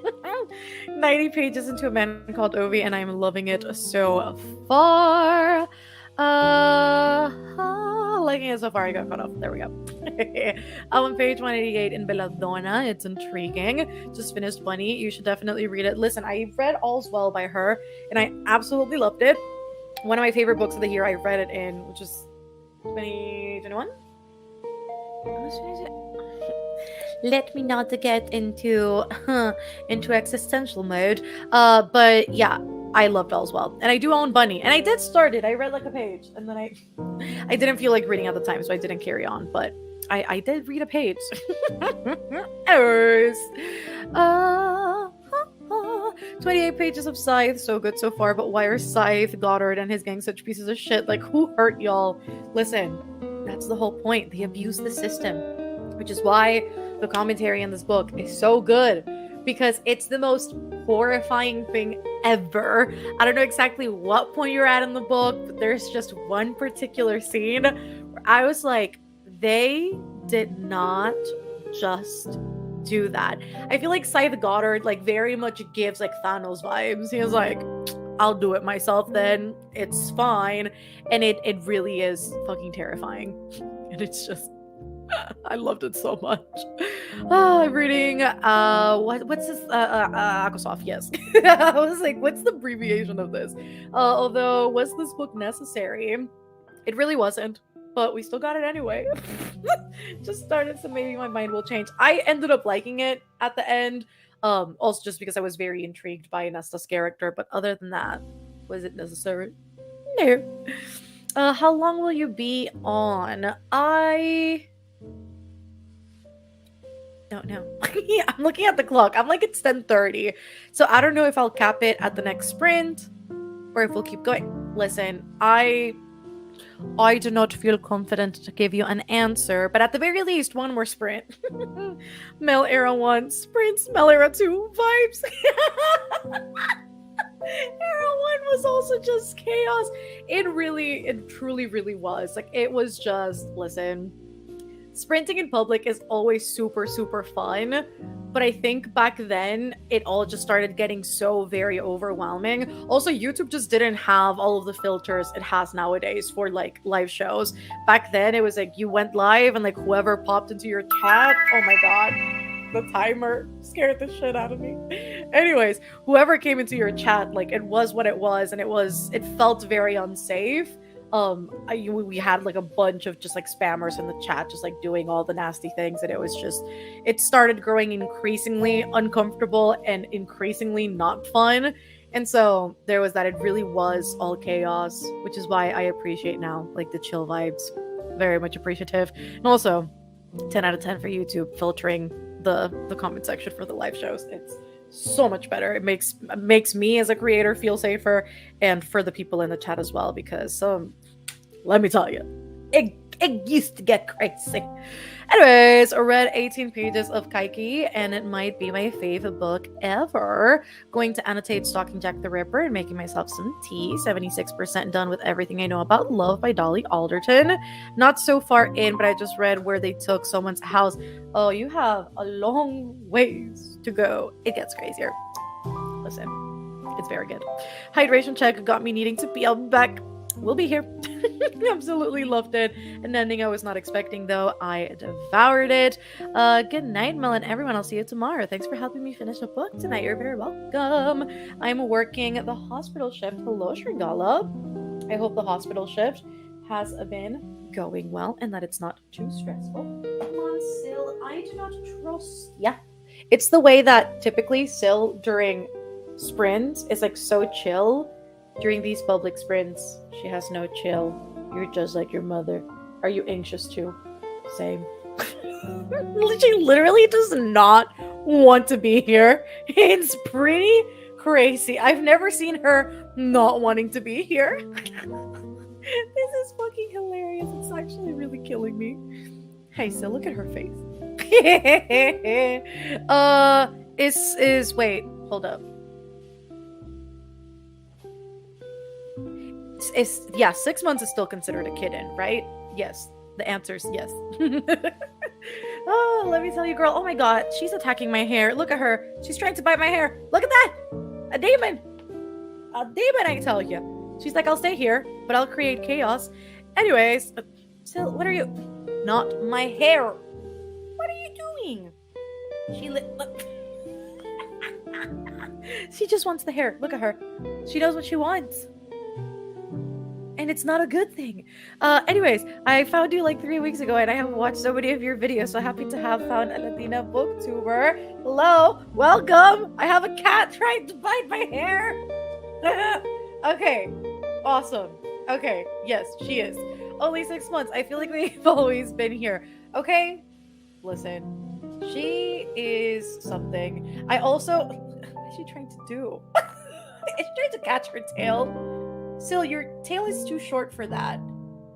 90 pages into A Man Called Ovi, and I'm loving it so far. Liking it so far. I got cut off. There we go. I'm on page 188 in Belladonna. It's intriguing. Just finished Bunny. You should definitely read it. Listen, I read All's Well by her, and I absolutely loved it. One of my favorite books of the year. I read it in, which is 2021. Let me not get into existential mode. But yeah, I loved All's Well, and I do own Bunny, and I did start it. I read like a page, and then I didn't feel like reading at the time, so I didn't carry on. But I did read a page. Errors. 28 pages of Scythe, so good so far. But why are Scythe, Goddard, and his gang such pieces of shit? Like, who hurt y'all? Listen, that's the whole point. They abuse the system, which is why the commentary in this book is so good, because it's the most horrifying thing ever. I don't know exactly what point you're at in the book, but there's just one particular scene where I was like, they did not just do that. I feel like Scythe Goddard like very much gives like Thanos vibes. He was like, I'll do it myself then. It's fine. And it really is fucking terrifying. And it's just, I loved it so much. I'm reading what's this Akosoff, yes. I was like, what's the abbreviation of this? Although, was this book necessary? It really wasn't, but we still got it anyway. Just started, so maybe my mind will change. I ended up liking it at the end, also just because I was very intrigued by Nesta's character, but other than that, was it necessary? No. How long will you be on? I don't know. I'm looking at the clock. I'm like, it's 10:30. So I don't know if I'll cap it at the next sprint or if we'll keep going. Listen, I do not feel confident to give you an answer, but at the very least, one more sprint. Mel Era 1, sprints, Mel Era 2, vibes. Era 1 was also just chaos. It truly, really was. Like, it was just, listen, sprinting in public is always super, super fun, but I think back then, it all just started getting so very overwhelming. Also, YouTube just didn't have all of the filters it has nowadays for, like, live shows. Back then, it was like, you went live, and, like, whoever popped into your chat, oh my god, the timer scared the shit out of me. Anyways, whoever came into your chat, like it was what it was, and it felt very unsafe. We had like a bunch of just like spammers in the chat, just like doing all the nasty things, and it started growing increasingly uncomfortable and increasingly not fun. And so there was that. It really was all chaos, which is why I appreciate now like the chill vibes. Very much appreciative. And also, 10 out of 10 for YouTube filtering the comment section for the live shows. It's so much better. It makes me as a creator feel safer, and for the people in the chat as well, because let me tell you, it used to get crazy. Anyways, I read 18 pages of Kaiki, and it might be my favorite book ever. Going to annotate Stalking Jack the Ripper and making myself some tea. 76% done with Everything I Know About Love by Dolly Alderton. Not so far in, but I just read where they took someone's house. Oh, you have a long ways to go. It gets crazier. Listen, it's very good. Hydration check got me needing to pee. I'll be back. We'll be here. Absolutely loved it. An ending I was not expecting, though. I devoured it. Good night, Mel, and everyone. I'll see you tomorrow. Thanks for helping me finish a book tonight. You're very welcome. I'm working the hospital shift. Hello, Shrigala. I hope the hospital shift has been going well and that it's not too stressful. Come on, Sil. I do not trust. Yeah. It's the way that typically Sil during sprints is like so chill. During these public sprints, she has no chill. You're just like your mother. Are you anxious too? Same. She literally does not want to be here. It's pretty crazy. I've never seen her not wanting to be here. This is fucking hilarious. It's actually really killing me. Hey, so look at her face. Wait, hold up. Yeah, 6 months is still considered a kitten, right? Yes. The answer is yes. Oh, let me tell you, girl. Oh my god, she's attacking my hair. Look at her. She's trying to bite my hair. Look at that. A demon. A demon, I tell you. She's like, I'll stay here, but I'll create chaos. Anyways, Sil, what are you? Not my hair. What are you doing? She just wants the hair. Look at her. She knows what she wants. And it's not a good thing. Anyways, I found you like 3 weeks ago, and I have watched so many of your videos. So happy to have found a Latina booktuber. Hello, welcome. I have a cat trying to bite my hair. Okay, awesome. Okay, yes, she is. Only 6 months. I feel like they've always been here. Okay, listen, she is something. I also, what is she trying to do? Is she trying to catch her tail? Sil, your tail is too short for that.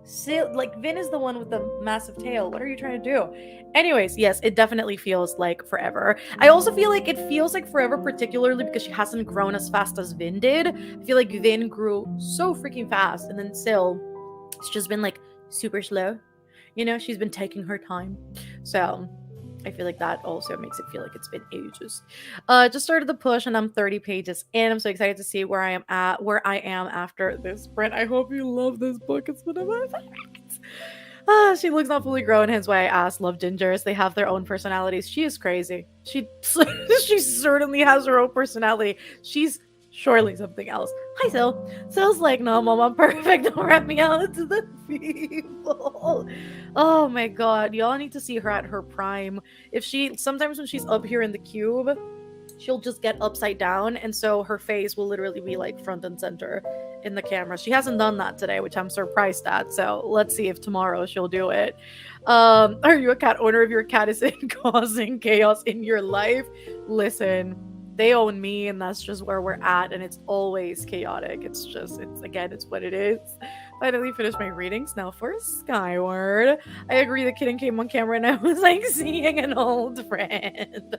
Sil, like, Vin is the one with the massive tail. What are you trying to do? Anyways, yes, it definitely feels like forever. I also feel like it feels like forever, particularly because she hasn't grown as fast as Vin did. I feel like Vin grew so freaking fast, and then Sil, it's just been like super slow. You know, she's been taking her time. So I feel like that also makes it feel like it's been ages. Just started the push and I'm 30 pages in. I'm so excited to see where I am after this sprint. I hope you love this book. It's one of my favorites. She looks not fully grown, hence why I asked. Love gingers. They have their own personalities. She is crazy. She certainly has her own personality. She's surely something else. Hi, Sil. Sil's like, no, mom, I'm perfect. Don't wrap me out to the people. Oh my god, y'all need to see her at her prime. Sometimes when she's up here in the cube, she'll just get upside down, and so her face will literally be like front and center in the camera. She hasn't done that today, which I'm surprised at, so let's see if tomorrow she'll do it. Are you a cat owner if your cat isn't causing chaos in your life? Listen, they own me, and that's just where we're at, and it's always chaotic. It's what it is. Finally finished my readings. Now for Skyward. I agree, the kitten came on camera and I was like seeing an old friend.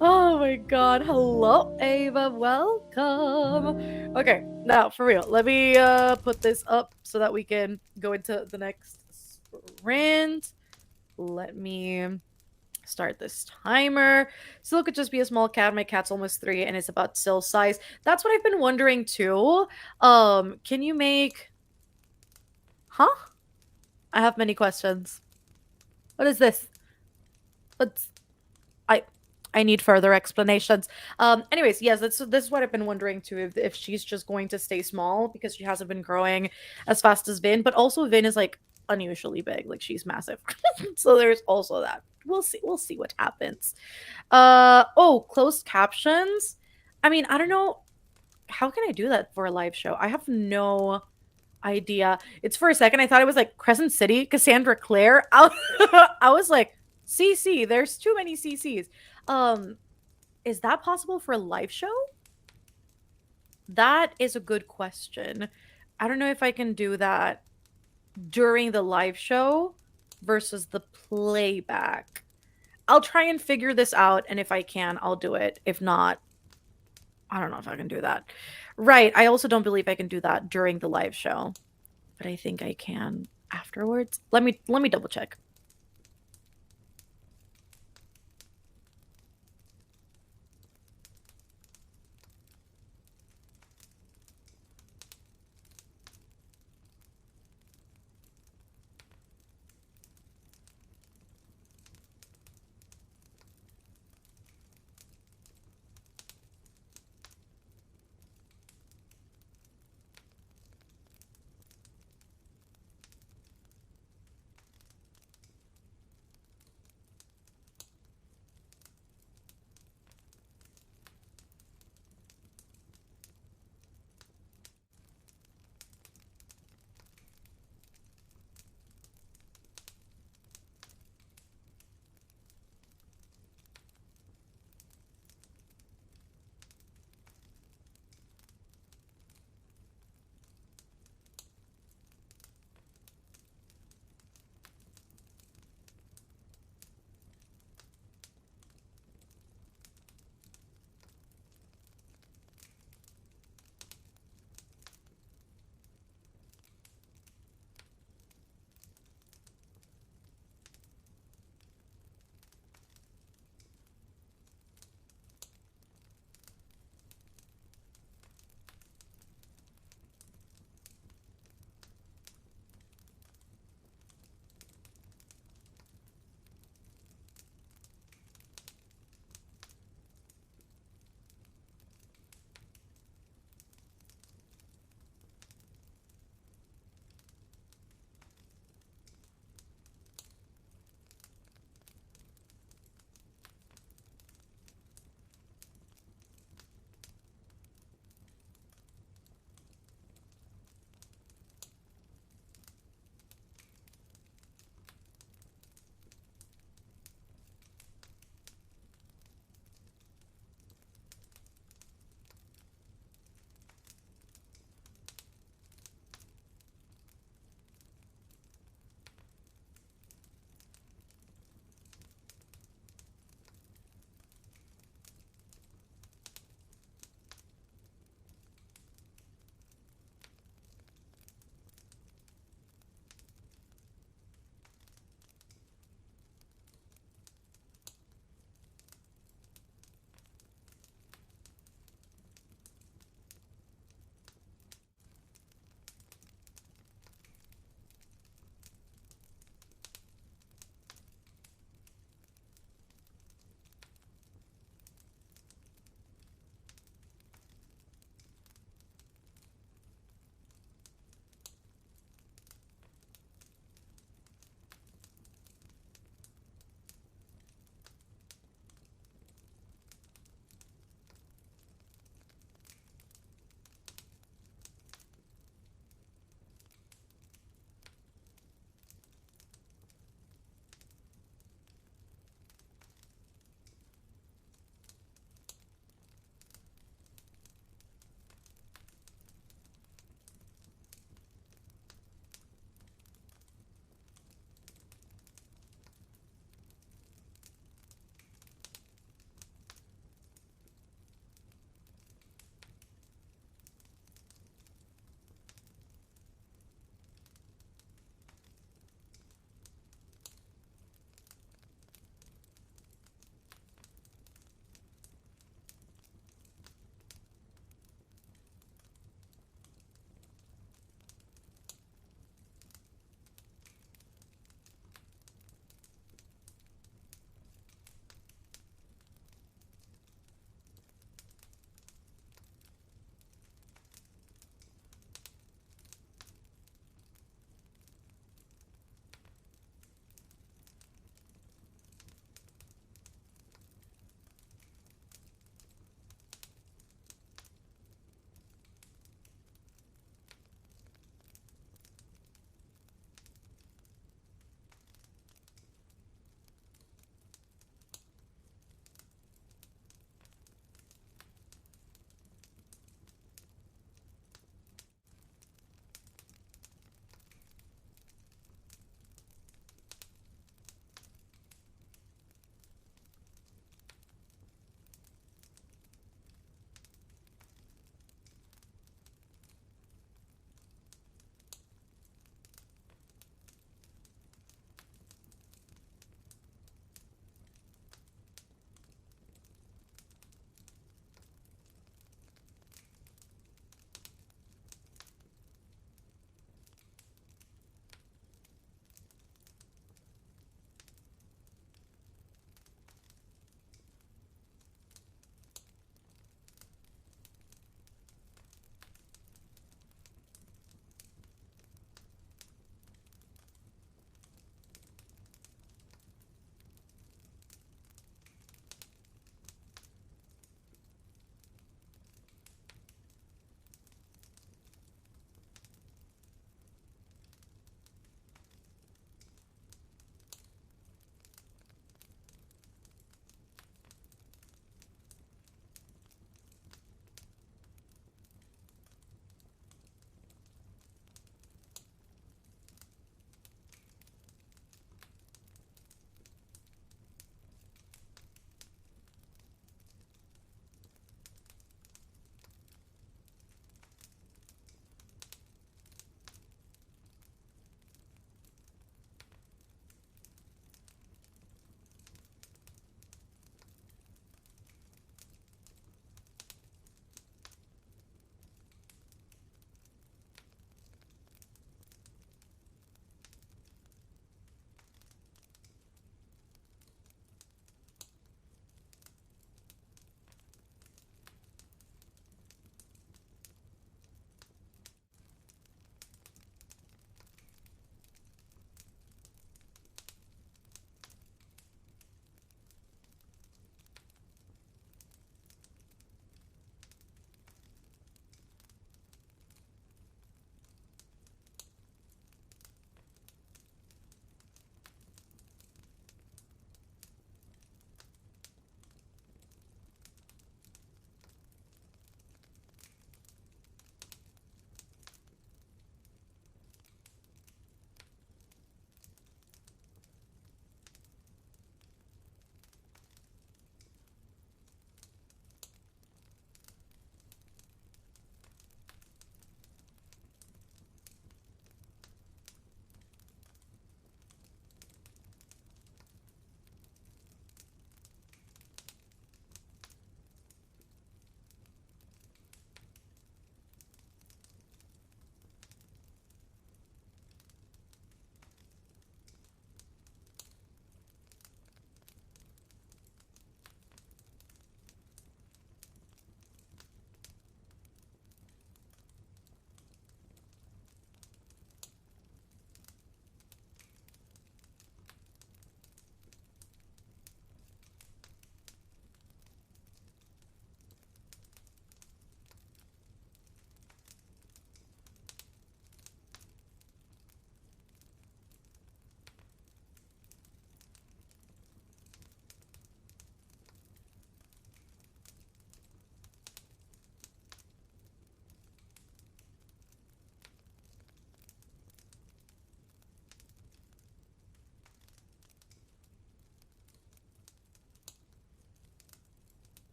Oh my god. Hello, Ava. Welcome. Okay, now for real. Let me put this up so that we can go into the next sprint. Let me start this timer. Sil could just be a small cat. My cat's almost 3 and it's about Sil's size. That's what I've been wondering too. Can you make... Huh? I have many questions. What is this? I I need further explanations. Anyways, yes, this is what I've been wondering too, if she's just going to stay small because she hasn't been growing as fast as Vin, but also Vin is like unusually big. Like she's massive. So there's also that. We'll see what happens. Oh, closed captions. I mean, I don't know. How can I do that for a live show? I have no idea. It's for a second I thought it was like Crescent City, Cassandra Clare. I was like, CC, there's too many CCs. Um, is that possible for a live show? That is a good question. I don't know if I can do that during the live show versus the playback. I'll try and figure this out, and if I can, I'll do it. If not, I don't know if I can do that. Right. I also don't believe I can do that during the live show, but I think I can afterwards. Let me double check.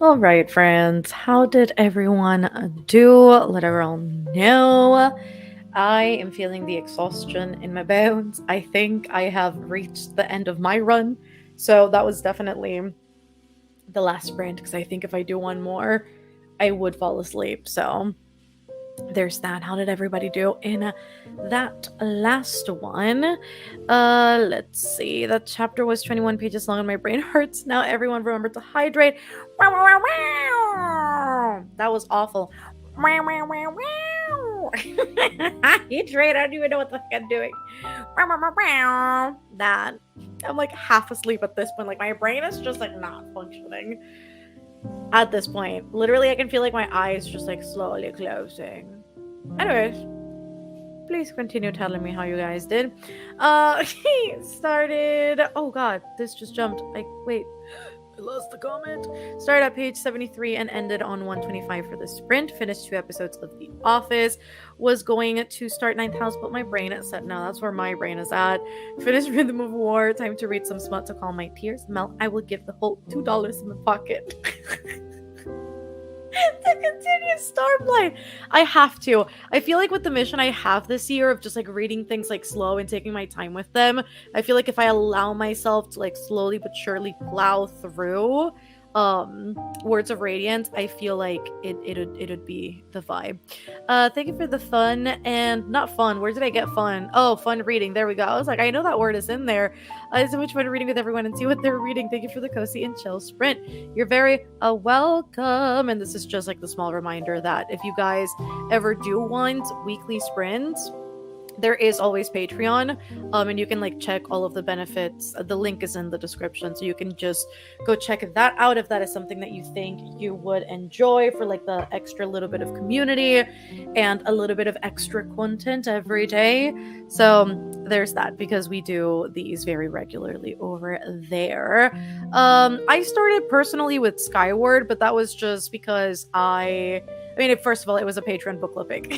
All right, friends. How did everyone do? Let everyone know. I am feeling the exhaustion in my bones. I think I have reached the end of my run. So that was definitely the last sprint because I think if I do one more, I would fall asleep. So there's that. How did everybody do in that last one? Let's see. That chapter was 21 pages long and my brain hurts. Now everyone remember to hydrate. Wow, wow, wow, wow. That was awful. Wow, wow, wow, wow. Hydrate. I don't even know what the heck I'm doing. Wow, wow, wow, wow. That. I'm like half asleep at this point. Like my brain is just like not functioning at this point. Literally, I can feel like my eyes just like slowly closing. Anyways, please continue telling me how you guys did. He started. Oh god, this just jumped. Wait. I lost the comment. Started at page 73 and ended on 125 for the sprint. Finished 2 episodes of The Office. Was going to start Ninth House, but my brain is set now. That's where my brain is at. Finished Rhythm of War. Time to read some smut to calm my tears. Mel, I will give the whole $2 in my pocket. To continue Starblight. I have to. I feel like with the mission I have this year of just like reading things like slow and taking my time with them, I feel like if I allow myself to like slowly but surely plow through Words of Radiance, I feel like it'd be the vibe. Thank you for the fun and not fun. Where did I get fun? Oh, fun reading. There we go. I was like, I know that word is in there. It's so much fun reading with everyone and see what they're reading. Thank you for the cozy and chill sprint. You're very welcome. And this is just like the small reminder that if you guys ever do want weekly sprints, there is always Patreon, and you can like check all of the benefits. The link is in the description, so you can just go check that out if that is something that you think you would enjoy for like the extra little bit of community and a little bit of extra content every day. So there's that because we do these very regularly over there. I started personally with Skyward, but that was just because I mean, first of all, it was a Patreon book club pick,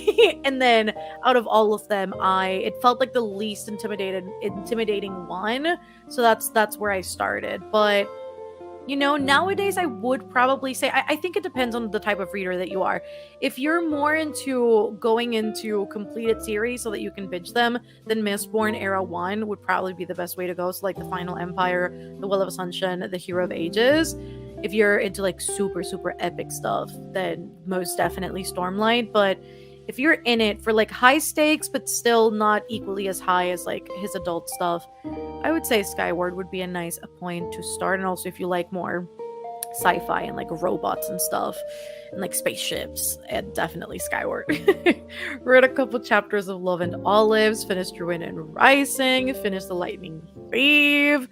and then out of all of them, it felt like the least intimidating one. So that's where I started. But you know, nowadays I would probably say I think it depends on the type of reader that you are. If you're more into going into completed series so that you can binge them, then Mistborn Era 1 would probably be the best way to go. So like the Final Empire, the Will of Ascension, the Hero of Ages. If you're into like super, super epic stuff, then most definitely Stormlight. But if you're in it for like high stakes, but still not equally as high as like his adult stuff, I would say Skyward would be a nice point to start. And also if you like more sci-fi and like robots and stuff and like spaceships, and definitely Skyward. Read a couple chapters of Love and Olives, finished Ruin and Rising, finished The Lightning Thief.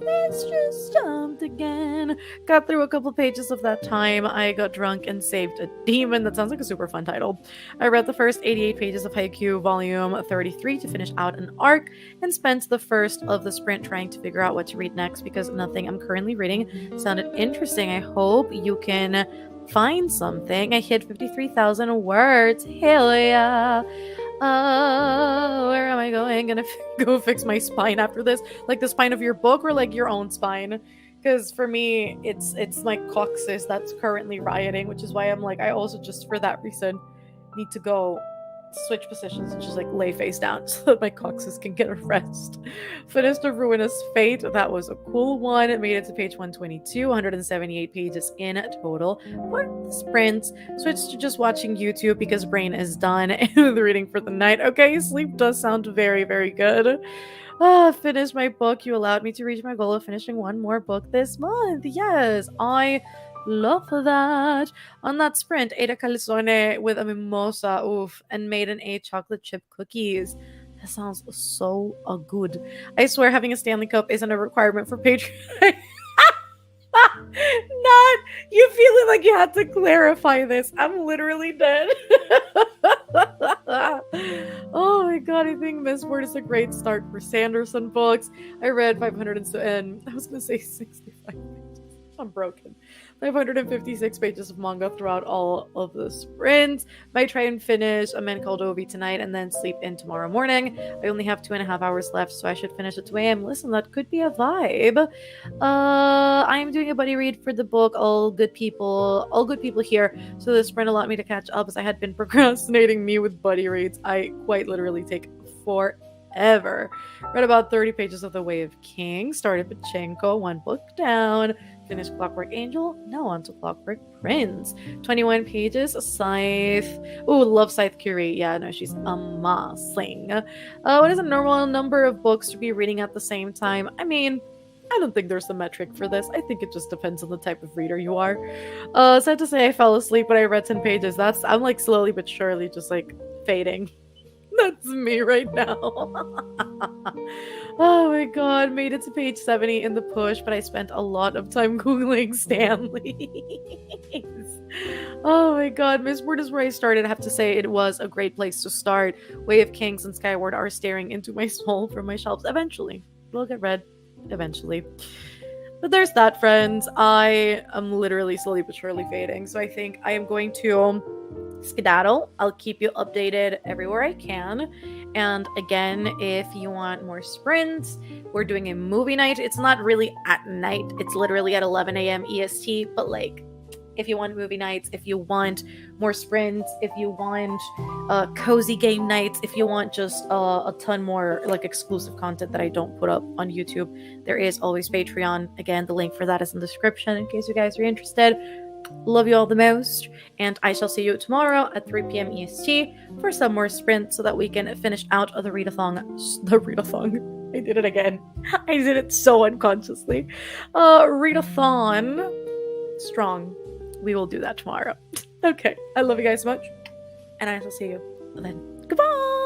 Let's just jumped again. Got through a couple pages of that time. I got drunk and saved a demon. That sounds like a super fun title. I read the first 88 pages of Haikyuu volume 33 to finish out an arc and spent the first of the sprint trying to figure out what to read next because nothing I'm currently reading sounded interesting. I hope you can find something. I hit 53,000 words. Hell yeah. Where am I going? Gonna go fix my spine after this? Like the spine of your book or like your own spine? Because for me, it's my coccyx that's currently rioting, which is why I'm like, I also just for that reason need to go switch positions and just like lay face down so that my coccyx can get a rest. Finished A Ruinous Fate. That was a cool one. It made it to page 122, 178 pages in total for the sprints. Switched to just watching YouTube because brain is done with reading for the night. Okay, sleep does sound very, very good. Finished my book. You allowed me to reach my goal of finishing one more book this month. Yes, I love that. On that sprint, ate a calzone with a mimosa, oof, and made an 8 chocolate chip cookies. That sounds so good. I swear having a Stanley Cup isn't a requirement for Patreon. Not you feeling like you had to clarify this. I'm literally dead. Oh my god, I think Mistborn is a great start for Sanderson books. I read 500 and I was gonna say 65 pages. I'm broken. 556 pages of manga throughout all of the sprints. Might try and finish A Man Called Ovi tonight and then sleep in tomorrow morning. I only have 2.5 hours left, so I should finish at 2 a.m. Listen, that could be a vibe. I am doing a buddy read for the book All Good People Here. So the sprint allowed me to catch up as I had been procrastinating. Me with buddy reads, I quite literally take forever. Read about 30 pages of The Way of Kings, started Pachinko, one book down, finished Clockwork Angel, now on to Clockwork Prince. 21 pages, Scythe. Ooh, love Scythe Curie. Yeah, no, she's amazing. What is a normal number of books to be reading at the same time? I mean, I don't think there's a metric for this. I think it just depends on the type of reader you are. Sad to say I fell asleep when I read 10 pages. I'm like slowly but surely just like fading. That's me right now. Oh my god, made it to page 70 in the push, but I spent a lot of time Googling Stanley. Oh my god, Mistborn is where I started. I have to say it was a great place to start. Way of Kings and Skyward are staring into my soul from my shelves. Eventually. They'll get read. Eventually. But there's that, friends. I am literally slowly but surely fading, so I think I am going to skedaddle. I'll keep you updated everywhere I can. And again, if you want more sprints, we're doing a movie night. It's not really at night, it's literally at 11 a.m. EST, but like, if you want movie nights, if you want more sprints, if you want cozy game nights, if you want just a ton more like exclusive content that I don't put up on YouTube, there is always Patreon. Again, the link for that is in the description in case you guys are interested. Love you all the most, and I shall see you tomorrow at 3 p.m. EST for some more sprints so that we can finish out of the readathon. I did it again. I did it so unconsciously. Readathon. Strong. We will do that tomorrow. Okay. I love you guys so much, and I shall see you then. Goodbye!